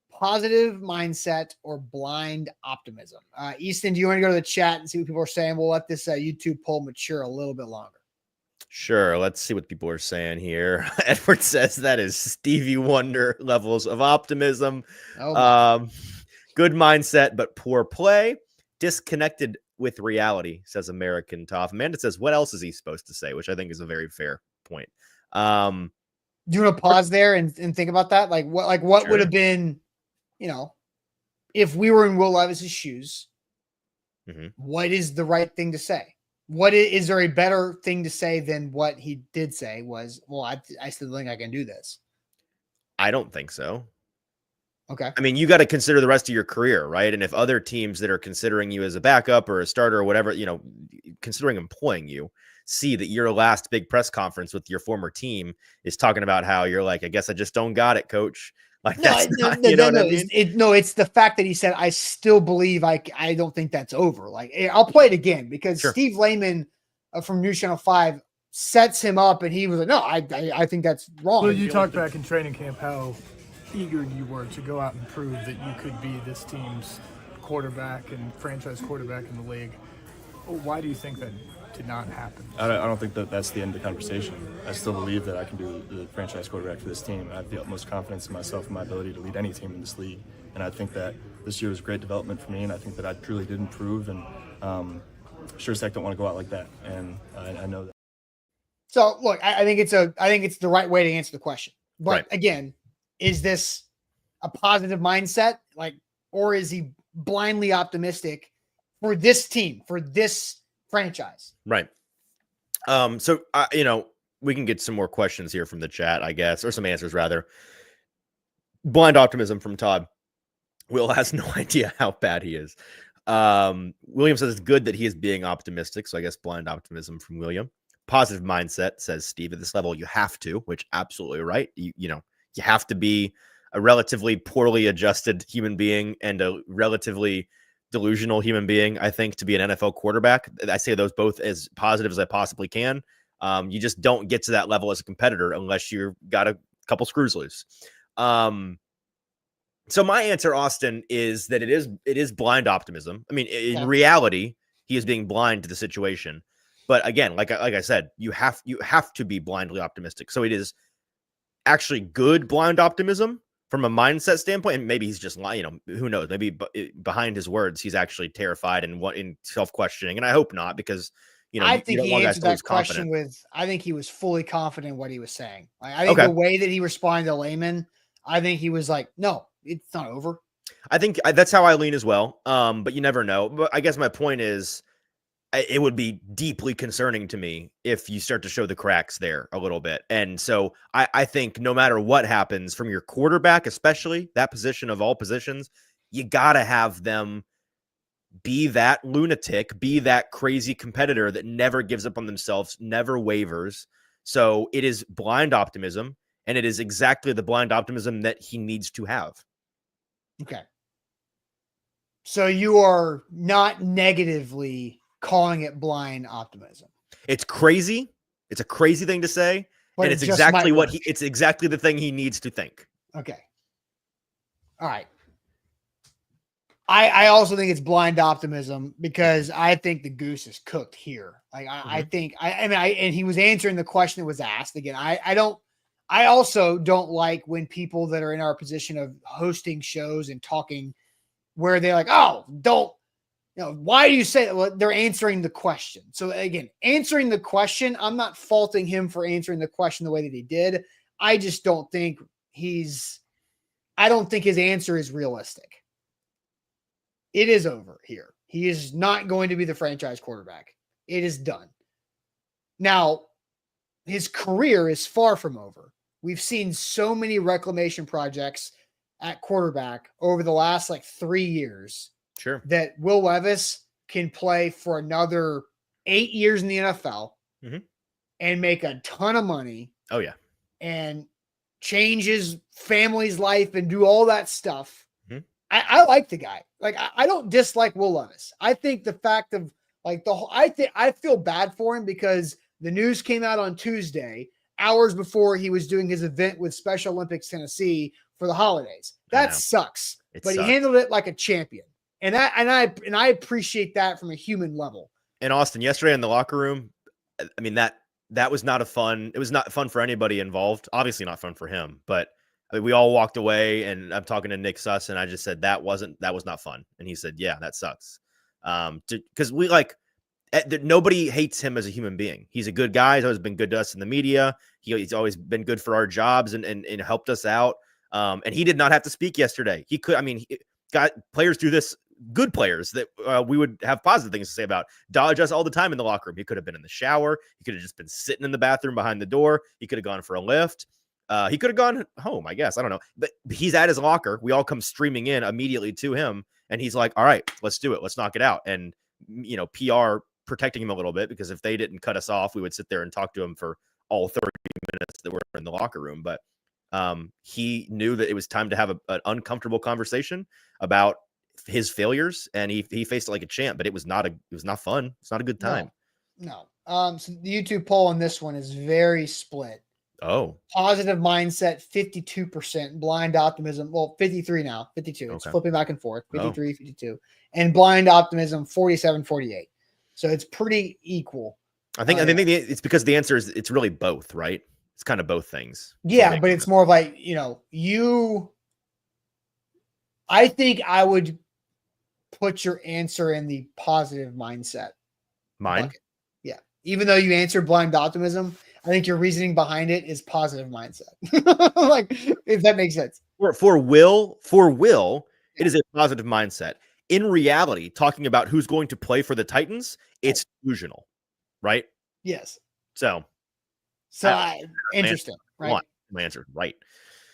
Positive mindset or blind optimism? Easton, do you want to go to the chat and see what people are saying? We'll let this YouTube poll mature a little bit longer. Sure. Let's see what people are saying here. Edward says that is Stevie Wonder levels of optimism. Good mindset, but poor play. Disconnected with reality, says American Toff. Amanda says, what else is he supposed to say? Which I think is a very fair point. Do you want to pause there and think about that? What Sure. would have been, if we were in Will Levis's shoes, what is the right thing to say? Is there a better thing to say than what he did say was, well, I still think I can do this? I don't think so. Okay. I mean, you got to consider the rest of your career, right? And if other teams that are considering you as a backup or a starter or whatever, considering employing you, see that your last big press conference with your former team is talking about how you're like, I guess I just don't got it, coach. Like, that's not, you know what I mean? It's the fact that he said, I still believe I don't think that's over. Like, I'll play it again because Sure. Steve Lehman from News Channel 5 sets him up and he was like, no, I think that's wrong. Well, you talked back in training camp how eager you were to go out and prove that you could be this team's quarterback and franchise quarterback in the league. Why do you think that did not happen? I don't think that's the end of the conversation. I still believe that I can be the franchise quarterback for this team. I have the utmost confidence in myself and my ability to lead any team in this league. And I think that this year was great development for me, and I think that I truly did improve. And sure as heck don't want to go out like that. And I know that. So look, I think it's the right way to answer the question. But Right. again, is this a positive mindset? Or is he blindly optimistic for this team, for this franchise? Right. So, we can get some more questions here from the chat, I guess, or some answers rather. Blind optimism from Todd. Will has no idea how bad he is. William says it's good that he is being optimistic. So I guess blind optimism from William. Positive mindset, says Steve. At this level, you have to, which absolutely right. You have to be a relatively poorly adjusted human being and a relatively delusional human being, I think, to be an NFL quarterback. I say those both as positive as I possibly can. You just don't get to that level as a competitor unless you've got a couple screws loose. So my answer, Austin, is that it is blind optimism. I mean, in reality, he is being blind to the situation. But again, like I said, you have to be blindly optimistic. So it is actually good blind optimism from a mindset standpoint. And maybe he's just lying, who knows? Maybe behind his words, he's actually terrified and in self-questioning. And I hope not, because I think he answered that question I think he was fully confident in what he was saying. I think the way that he responded to Lehman, I think he was like, no, it's not over. I think that's how I lean as well. But you never know. But I guess my point is, it would be deeply concerning to me if you start to show the cracks there a little bit. And so I think no matter what happens from your quarterback, especially that position of all positions, you got to have them be that lunatic, be that crazy competitor that never gives up on themselves, never wavers. So it is blind optimism, and it is exactly the blind optimism that he needs to have. Okay. So you are not negatively calling it blind optimism. It's crazy. It's a crazy thing to say, But and it it's just exactly might what work. it's exactly the thing he needs to think. Okay. All right. I also think it's blind optimism because I think the goose is cooked here. Like I think and he was answering the question that was asked again. I also don't like when people that are in our position of hosting shows and talking where they're like, oh, don't, why do you say that? Well, they're answering the question. So again, answering the question, I'm not faulting him for answering the question the way that he did. I just don't think I don't think his answer is realistic. It is over here. He is not going to be the franchise quarterback. It is done. Now, his career is far from over. We've seen so many reclamation projects at quarterback over the last 3 years. Sure. That Will Levis can play for another 8 years in the NFL and make a ton of money. Oh, yeah. And change his family's life and do all that stuff. I like the guy. I don't dislike Will Levis. I think the fact of I feel bad for him because the news came out on Tuesday, hours before he was doing his event with Special Olympics Tennessee for the holidays. That sucks. But he handled it like a champion. And I appreciate that from a human level. And Austin, yesterday in the locker room, I mean, that was not it was not fun for anybody involved. Obviously not fun for him, but we all walked away, and I'm talking to Nick Suss, and I just said, that was not fun. And he said, yeah, that sucks. Because nobody hates him as a human being. He's a good guy. He's always been good to us in the media. He's always been good for our jobs and helped us out. And he did not have to speak yesterday. He could, players do this, good players that we would have positive things to say about. Dodge us all the time in the locker room. He could have been in the shower. He could have just been sitting in the bathroom behind the door. He could have gone for a lift. He could have gone home, I guess. I don't know. But he's at his locker. We all come streaming in immediately to him. And he's like, all right, let's do it. Let's knock it out. And, PR protecting him a little bit, because if they didn't cut us off, we would sit there and talk to him for all 30 minutes that we're in the locker room. But he knew that it was time to have an uncomfortable conversation about his failures. And he faced it like a champ, but it was not fun. It's not a good time. No. So the YouTube poll on this one is very split. Oh, positive mindset, 52%, blind optimism. Well, 53 now, 52. It's flipping back and forth, 53, 52. And blind optimism, 47, 48. So it's pretty equal. I think it's because the answer is it's really both, right? It's kind of both things. Yeah, but it's more of like, I think I would put your answer in the positive mindset. Mine? Bucket. Yeah. Even though you answered blind optimism, I think your reasoning behind it is positive mindset. If that makes sense. For Will, it is a positive mindset. In reality, talking about who's going to play for the Titans, it's delusional, right? Yes. So interesting, right? My answer, right.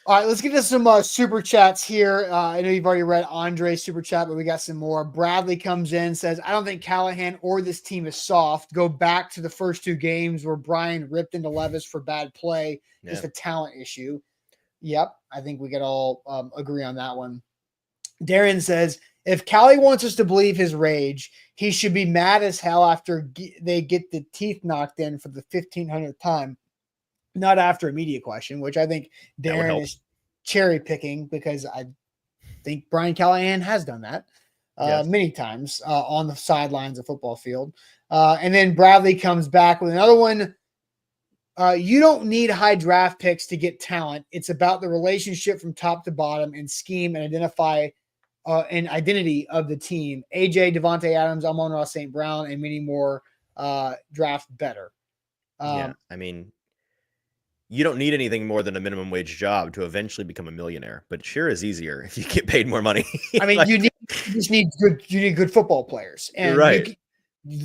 All right, let's get to some super chats here. I know you've already read Andre's super chat, but we got some more. Bradley comes in, says, I don't think Callahan or this team is soft. Go back to the first 2 games where Brian ripped into Levis for bad play. Just a talent issue. Yep, I think we could all agree on that one. Darren says, if Callie wants us to believe his rage, he should be mad as hell after they get the teeth knocked in for the 1,500th time. Not after a media question, which I think Darren is cherry picking, because I think Brian Callahan has done that many times on the sidelines of football field. And then Bradley comes back with another one. You don't need high draft picks to get talent. It's about the relationship from top to bottom and scheme and identity of the team. AJ, Devontae Adams, Amon-Ra St. Brown, and many more draft better. You don't need anything more than a minimum wage job to eventually become a millionaire, but sure is easier if you get paid more money. You just need good football players. And you're right.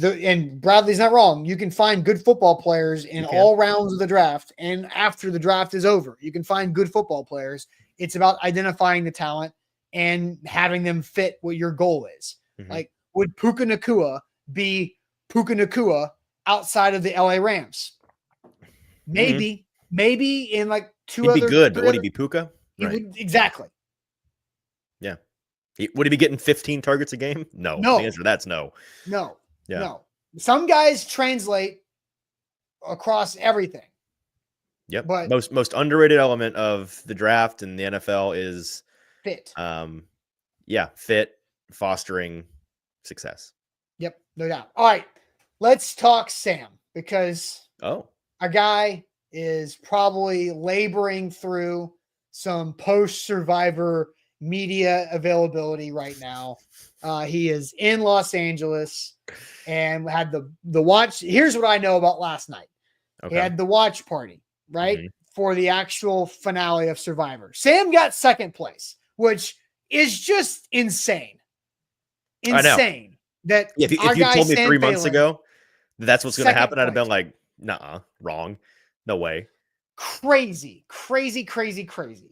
And Bradley's not wrong. You can find good football players in all rounds of the draft. And after the draft is over, you can find good football players. It's about identifying the talent and having them fit what your goal is. Mm-hmm. would Puka Nacua be Puka Nacua outside of the LA Rams? Maybe in like He'd be good, but would he be Puka? Right. Exactly. Yeah. Would he be getting 15 targets a game? No. The answer to that's no. No. Yeah. No. Some guys translate across everything. Yep. But most underrated element of the draft and the NFL is fit. Fit, fostering success. Yep, no doubt. All right, let's talk Sam, because our guy is probably laboring through some post-Survivor media availability right now. He is in Los Angeles and had the watch. Here's what I know about last night. Okay. He had the watch party, right? For the actual finale of Survivor. Sam got second place, which is just insane. Insane. That if you told me 3 months ago that's what's going to happen, I'd have been like, nah, wrong. No way. Crazy.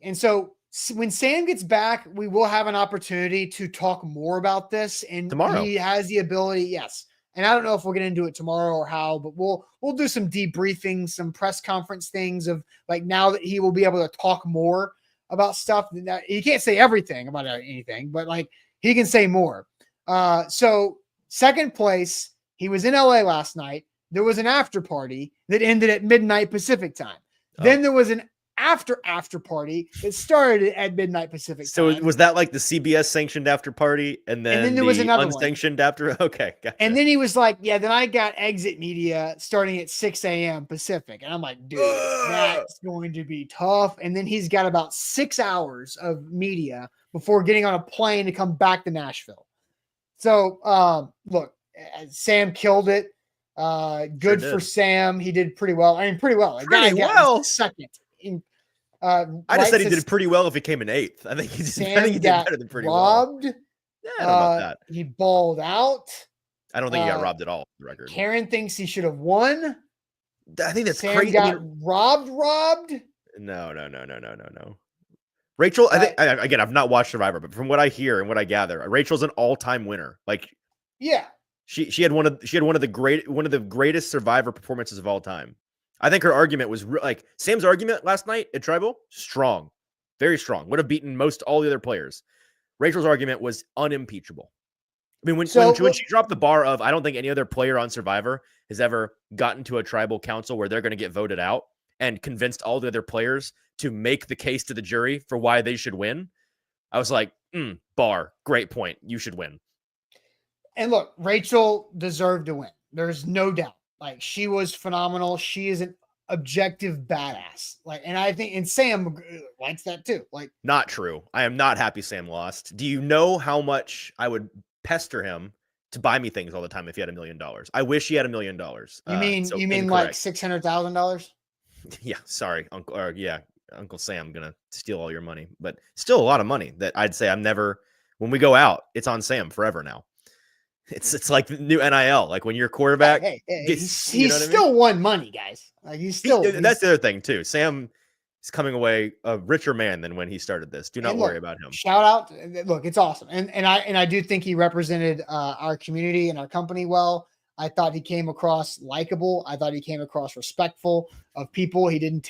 And so when Sam gets back, we will have an opportunity to talk more about this. And tomorrow he has the ability. Yes. And I don't know if we'll get into it tomorrow or how, but we'll do some debriefing, some press conference things of like, now that he will be able to talk more about stuff. He can't say everything about anything, but like he can say more. So second place, he was in LA last night. There was an after party that ended at midnight Pacific time. Then there was an after party that started at midnight Pacific time. So was that like the CBS sanctioned after party and then there was another unsanctioned after? Okay. Gotcha. And then he was like, yeah, then I got exit media starting at 6 a.m. Pacific. And I'm like, dude, that's going to be tough. And then he's got about 6 hours of media before getting on a plane to come back to Nashville. So look, Sam killed it. Good for Sam. He did pretty well. I mean, pretty well. Pretty well. Second. I just said he did pretty well if he came in 8th. I think he did better than pretty robbed. Well. Yeah, I don't know about that. He balled out. I don't think he got robbed at all. The record. Karen thinks he should have won. I think that's Sam crazy. Got robbed. No. Rachel, I think again, I've not watched Survivor, but from what I hear and what I gather, Rachel's an all-time winner. Like, yeah, she had one of the greatest Survivor performances of all time. I think her argument was like Sam's argument last night at Tribal, strong, very strong. Would have beaten most all the other players. Rachel's argument was unimpeachable. I mean, when she dropped the bar of, I don't think any other player on Survivor has ever gotten to a tribal council where they're going to get voted out and convinced all the other players to make the case to the jury for why they should win. I was like, bar, great point. You should win. And look, Rachel deserved to win. There's no doubt. Like, she was phenomenal. She is an objective badass. Like, and I think, and Sam likes that too. Like, not true. I am not happy Sam lost. Do you know how much I would pester him to buy me things all the time if he had $1 million? I wish he had $1 million. You mean like $600,000? Yeah, sorry, Uncle Sam, gonna steal all your money, but still a lot of money that I'd say when we go out, it's on Sam forever now. It's like the new NIL. Like when you're quarterback, he's still won money, guys. Like that's the other thing too. Sam is coming away a richer man than when he started this. Do not worry about him. Shout out. Look, it's awesome. And I do think he represented our community and our company well. I thought he came across likable. I thought he came across respectful of people. He didn't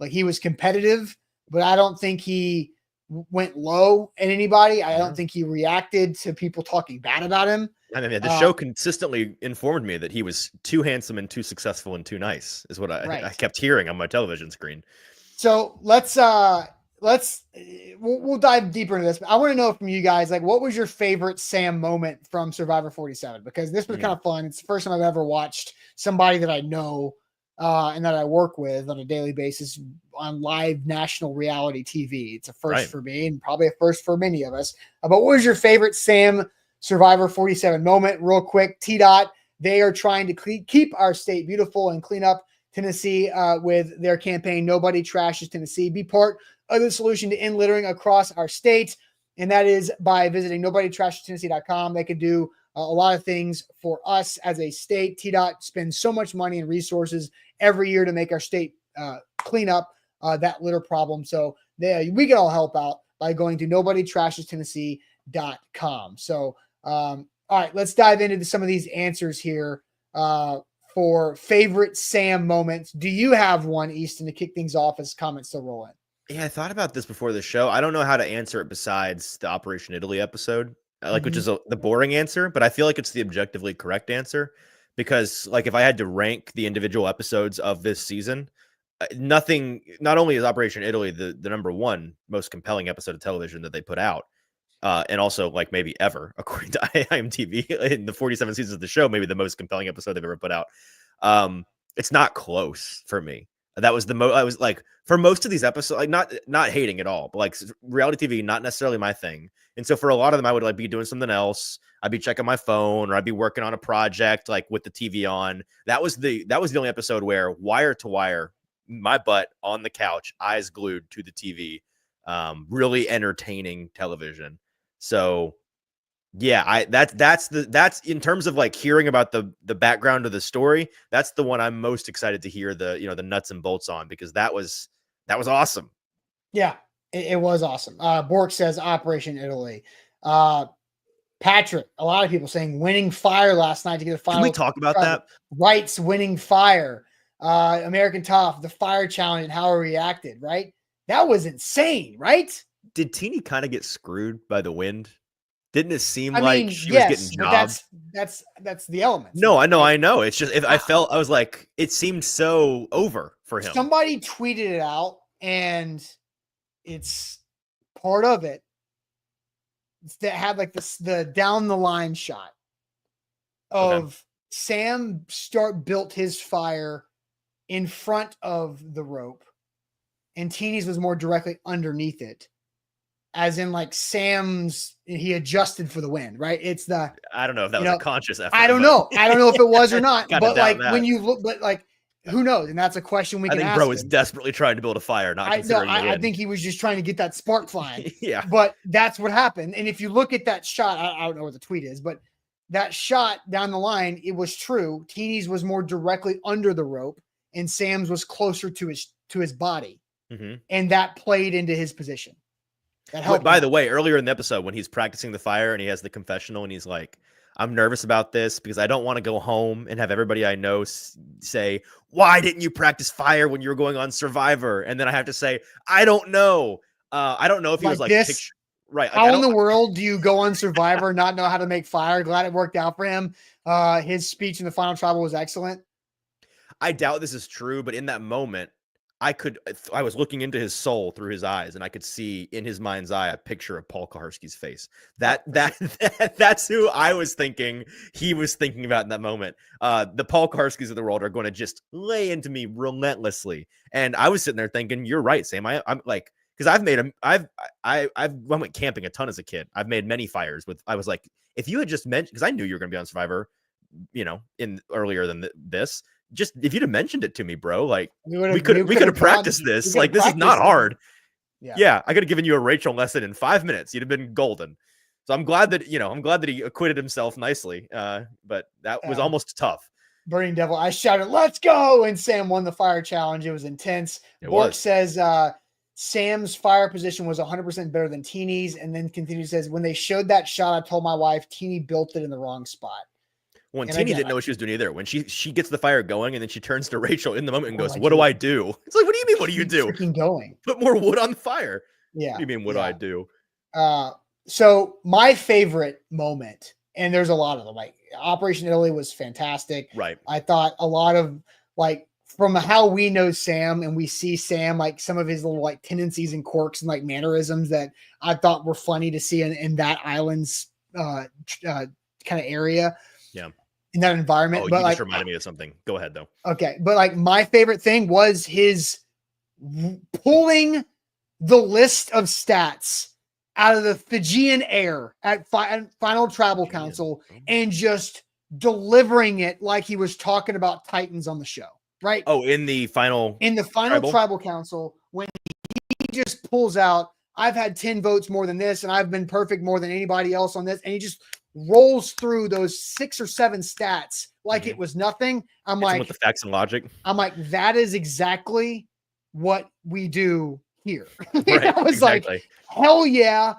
he was competitive, but I don't think he went low at anybody. I don't think he reacted to people talking bad about him. I mean, the show consistently informed me that he was too handsome and too successful and too nice is what I kept hearing on my television screen. So we'll dive deeper into this. I want to know from you guys, like, what was your favorite Sam moment from Survivor 47? Because this was kind of fun. It's the first time I've ever watched somebody that I know and that I work with on a daily basis on live national reality TV. It's a first for me and probably a first for many of us. But what was your favorite Sam Survivor 47 moment? Real quick, T-Dot, they are trying to keep our state beautiful and clean up Tennessee with their campaign, Nobody Trashes Tennessee. Be part of the solution to end littering across our state, and that is by visiting nobodytrashestennessee.com. They could do a lot of things for us as a state. T-Dot spends so much money and resources every year to make our state clean up that litter problem. So we can all help out by going to nobodytrashestennessee.com. So All right, let's dive into some of these answers here for favorite Sam moments. Do you have one, Easton, to kick things off as comments still roll in? Yeah, I thought about this before the show. I don't know how to answer it besides the Operation Italy episode, which is the boring answer, but I feel like it's the objectively correct answer because, like, if I had to rank the individual episodes of this season, not only is Operation Italy the number one most compelling episode of television that they put out, and also like maybe ever, according to IMDb, in the 47 seasons of the show, maybe the most compelling episode they've ever put out. It's not close for me. That was I was like, for most of these episodes, like not hating at all, but like reality TV, not necessarily my thing. And so for a lot of them, I would like be doing something else. I'd be checking my phone or I'd be working on a project like with the TV on. That was the only episode where wire to wire, my butt on the couch, eyes glued to the TV, really entertaining television. So yeah, that's in terms of like hearing about the background of the story, that's the one I'm most excited to hear the nuts and bolts on, because that was awesome. Yeah, it was awesome. Bork says Operation Italy. Patrick, a lot of people saying winning fire last night to get a final. Can we talk about that? Wrights winning fire. American Tough, the fire challenge and how it reacted, right? That was insane, right? Did Teeny kind of get screwed by the wind? Didn't it seem I like mean, she yes, was getting but jobbed? that's the element. No, I know. It's just I was like, it seemed so over for him. Somebody tweeted it out, and it's part of it. That had like the down the line shot of Sam built his fire in front of the rope, and Teeny's was more directly underneath it. As in, like, he adjusted for the wind, right? I don't know if that was a conscious effort. I don't know if it was or not. But like that. when you look, but like, who knows? And that's a question we can ask. I think bro is desperately trying to build a fire, not considering the wind. I think he was just trying to get that spark flying. Yeah. But that's what happened. And if you look at that shot, I don't know what the tweet is, but that shot down the line, it was true. Teeny's was more directly under the rope, and Sam's was closer to his body, and that played into his position. By the way, earlier in the episode when he's practicing the fire and he has the confessional and he's like, I'm nervous about this because I don't want to go home and have everybody I know say, why didn't you practice fire when you were going on Survivor? And then I have to say, I don't know. I don't know if he was like, right. How in the world do you go on Survivor and not know how to make fire? Glad it worked out for him. His speech in the final tribal was excellent. I doubt this is true, but in that moment, I was looking into his soul through his eyes, and I could see in his mind's eye a picture of Paul Kaharski's face. That's who I was thinking he was thinking about in that moment. The Paul Kaharskis of the world are going to just lay into me relentlessly. And I was sitting there thinking, you're right, Sam. I'm like, because I went camping a ton as a kid. I've made many fires I was like, if you had just mentioned, because I knew you were going to be on Survivor, in earlier than this. Just if you'd have mentioned it to me, bro, like we could have practiced this. Like, this is not hard. Yeah, I could have given you a Rachel lesson in 5 minutes. You'd have been golden. So I'm glad that he acquitted himself nicely. But that was almost tough. Burning Devil, I shouted, "Let's go!" And Sam won the fire challenge. It was intense. Bork says Sam's fire position was 100% better than Teeny's, and then continues, says, when they showed that shot, I told my wife Teeny built it in the wrong spot. When Teeny didn't know what she was doing either. When she gets the fire going and then she turns to Rachel in the moment and goes, what do I do? It's like, what do you mean, what do you do? Freaking going. Put more wood on the fire. Yeah. What do you mean, what do I do? So my favorite moment, and there's a lot of them, like Operation Italy was fantastic. Right. I thought a lot of, like, from how we know Sam and we see Sam, like some of his little like tendencies and quirks and like mannerisms that I thought were funny to see in that island's kind of area. Yeah. In that environment. Oh, but you like, just reminded me of something. Go ahead though. Okay. But like my favorite thing was his pulling the list of stats out of the Fijian air at Final Tribal Council and just delivering it like he was talking about Titans on the show. Right. Oh, in the final Tribal Council, when he just pulls out, I've had 10 votes more than this, and I've been perfect more than anybody else on this. And he just rolls through those 6 or 7 stats like it was nothing. I'm like, with the facts and logic. I'm like, that is exactly what we do here. Right, I was like, hell yeah,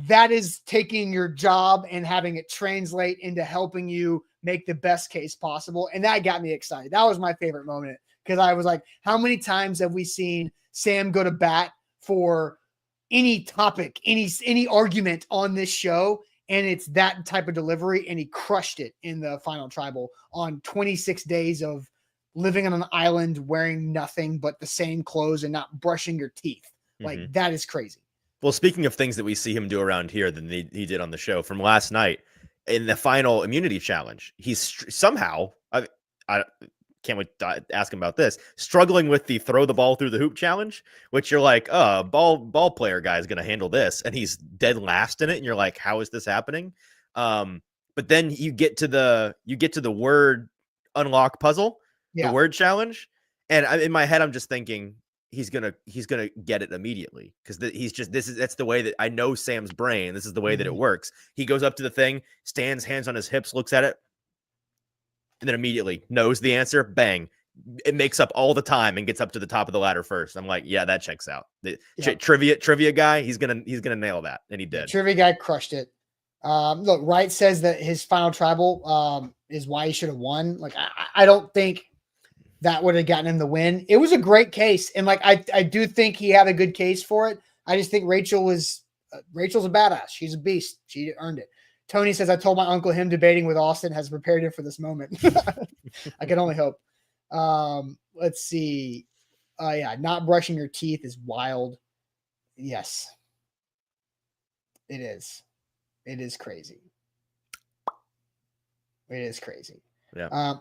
that is taking your job and having it translate into helping you make the best case possible. And that got me excited. That was my favorite moment because I was like, how many times have we seen Sam go to bat for any topic, any argument on this show? And it's that type of delivery. And he crushed it in the final tribal on 26 days of living on an island, wearing nothing but the same clothes and not brushing your teeth. Like that is crazy. Well, speaking of things that we see him do around here than he did on the show from last night in the final immunity challenge, he's somehow, I can't wait to ask him about this, struggling with the throw the ball through the hoop challenge, which you're like, ball player guy is going to handle this. And he's dead last in it. And you're like, how is this happening? But then you get to the word unlock puzzle, the word challenge. And in my head, I'm just thinking, he's gonna get it immediately because that's the way that I know Sam's brain. This is the way that it works. He goes up to the thing, stands, hands on his hips, looks at it, and then immediately knows the answer. Bang! It makes up all the time and gets up to the top of the ladder first. I'm like, yeah, that checks out. The trivia guy, he's gonna nail that, and he did. Trivia guy crushed it. Look, Wright says that his final tribal is why he should have won. Like, I don't think that would have gotten him the win. It was a great case. And like, I do think he had a good case for it. I just think Rachel's a badass. She's a beast. She earned it. Tony says, I told my uncle him debating with Austin has prepared him for this moment. I can only hope. Let's see. Not brushing your teeth is wild. Yes, it is. It is crazy. It is crazy. Yeah.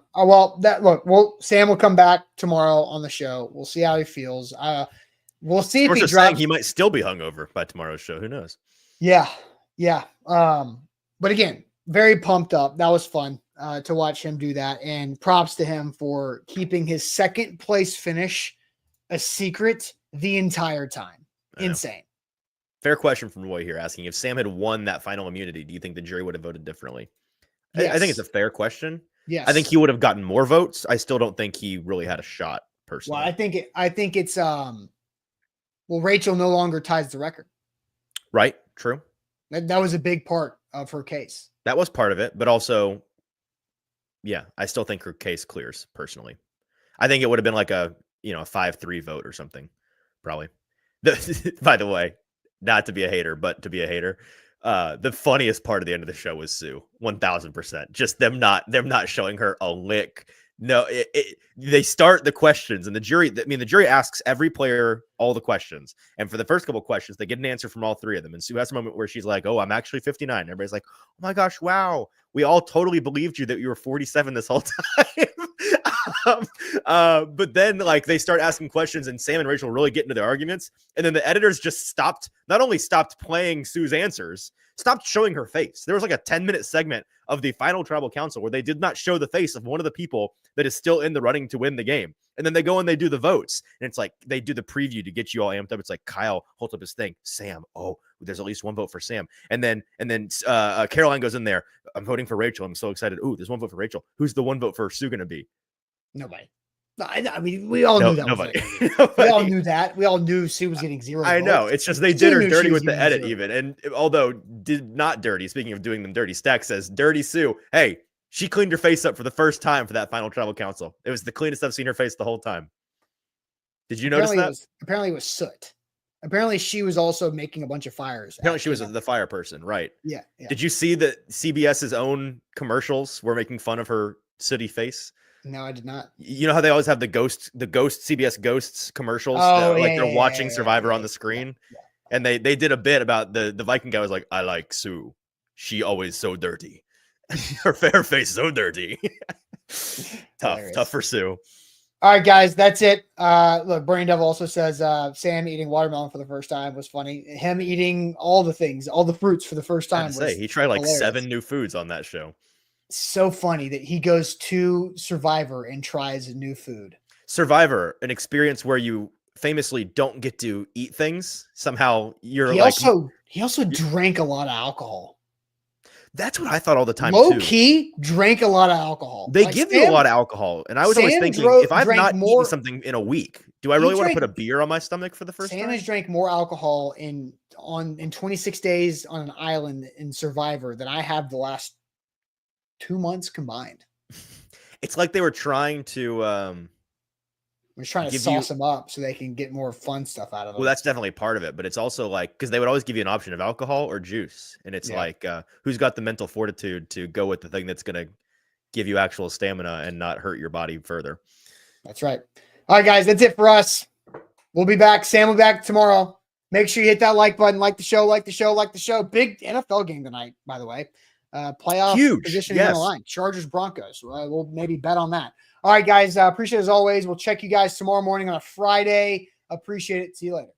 Sam will come back tomorrow on the show. We'll see how he feels. We'll see if he drops. He might still be hungover by tomorrow's show. Who knows? Yeah. But again, very pumped up. That was fun to watch him do that. And props to him for keeping his second place finish a secret the entire time. Insane. Fair question from Roy here asking if Sam had won that final immunity, do you think the jury would have voted differently? Yes. I think it's a fair question. Yes. I think he would have gotten more votes. I still don't think he really had a shot personally. Well, I think it's Rachel no longer ties the record. Right. True. That was a big part of her case. That was part of it, but also, yeah, I still think her case clears personally. I think it would have been like a 5-3 vote or something, probably. By the way, not to be a hater, but to be a hater. The funniest part of the end of the show was Sue, 1000%. Just them not showing her a lick. No, they start the questions and the jury asks every player all the questions. And for the first couple of questions, they get an answer from all three of them. And Sue has a moment where she's like, oh, I'm actually 59. Everybody's like, oh my gosh, wow. We all totally believed you that you were 47 this whole time. But then like they start asking questions and Sam and Rachel really get into their arguments. And then the editors just not only stopped playing Sue's answers, stopped showing her face. There was like a 10-minute segment of the final tribal council where they did not show the face of one of the people that is still in the running to win the game. And then they go and they do the votes. And it's like they do the preview to get you all amped up. It's like Kyle holds up his thing. Sam, oh, there's at least one vote for Sam. And then Caroline goes in there. I'm voting for Rachel. I'm so excited. Ooh, there's one vote for Rachel. Who's the one vote for Sue going to be? Nobody. I mean, we all knew that. Nobody. We all knew that. We all knew Sue was getting 0 I votes. know. It's just they did her dirty with the edit 0. even. And although did not dirty, speaking of doing them dirty, Stack says, dirty Sue. Hey, she cleaned her face up for the first time for that final tribal council. It was the cleanest I've seen her face the whole time. Did you notice that? Apparently it was soot. Apparently she was also making a bunch of fires. Apparently she was the fire person, right? Yeah. Did you see that CBS's own commercials were making fun of her sooty face? No, I did not. You know how they always have the CBS Ghosts commercials? They're watching Survivor on the screen. Yeah. And they did a bit about the Viking guy was like, I like Sue. She always so dirty. Her fair face so dirty. Tough for Sue. All right, guys, that's it. Look, Brain Devil also says Sam eating watermelon for the first time was funny. Him eating all the things, all the fruits for the first time. He tried like hilarious. 7 new foods on that show. So funny that he goes to Survivor and tries a new food. Survivor, an experience where you famously don't get to eat things. Somehow He also drank a lot of alcohol. That's what I thought all the time Low too. key drank a lot of alcohol. They Like, give you a lot of alcohol, and I was always Sam thinking, if I've drank not more- eaten something in a week, do I really want to drank- put a beer on my stomach for the first Sam time? has drank more alcohol in 26 days on an island in Survivor than I have the last 2 months combined. It's like they were trying to. We're just trying to give sauce you- them up so they can get more fun stuff out of them. Well, that's definitely part of it, but it's also like because they would always give you an option of alcohol or juice, and it's Yeah. like who's got the mental fortitude to go with the thing that's going to give you actual stamina and not hurt your body further. That's right. All right, guys, that's it for us. We'll be back. Sam will be back tomorrow. Make sure you hit that like button, like the show, like the show, like the show. Big NFL game tonight, by the way. Playoff Huge, positioning on yes. the line. Chargers, Broncos. We'll maybe bet on that. All right, guys. Appreciate it as always. We'll check you guys tomorrow morning on a Friday. Appreciate it. See you later.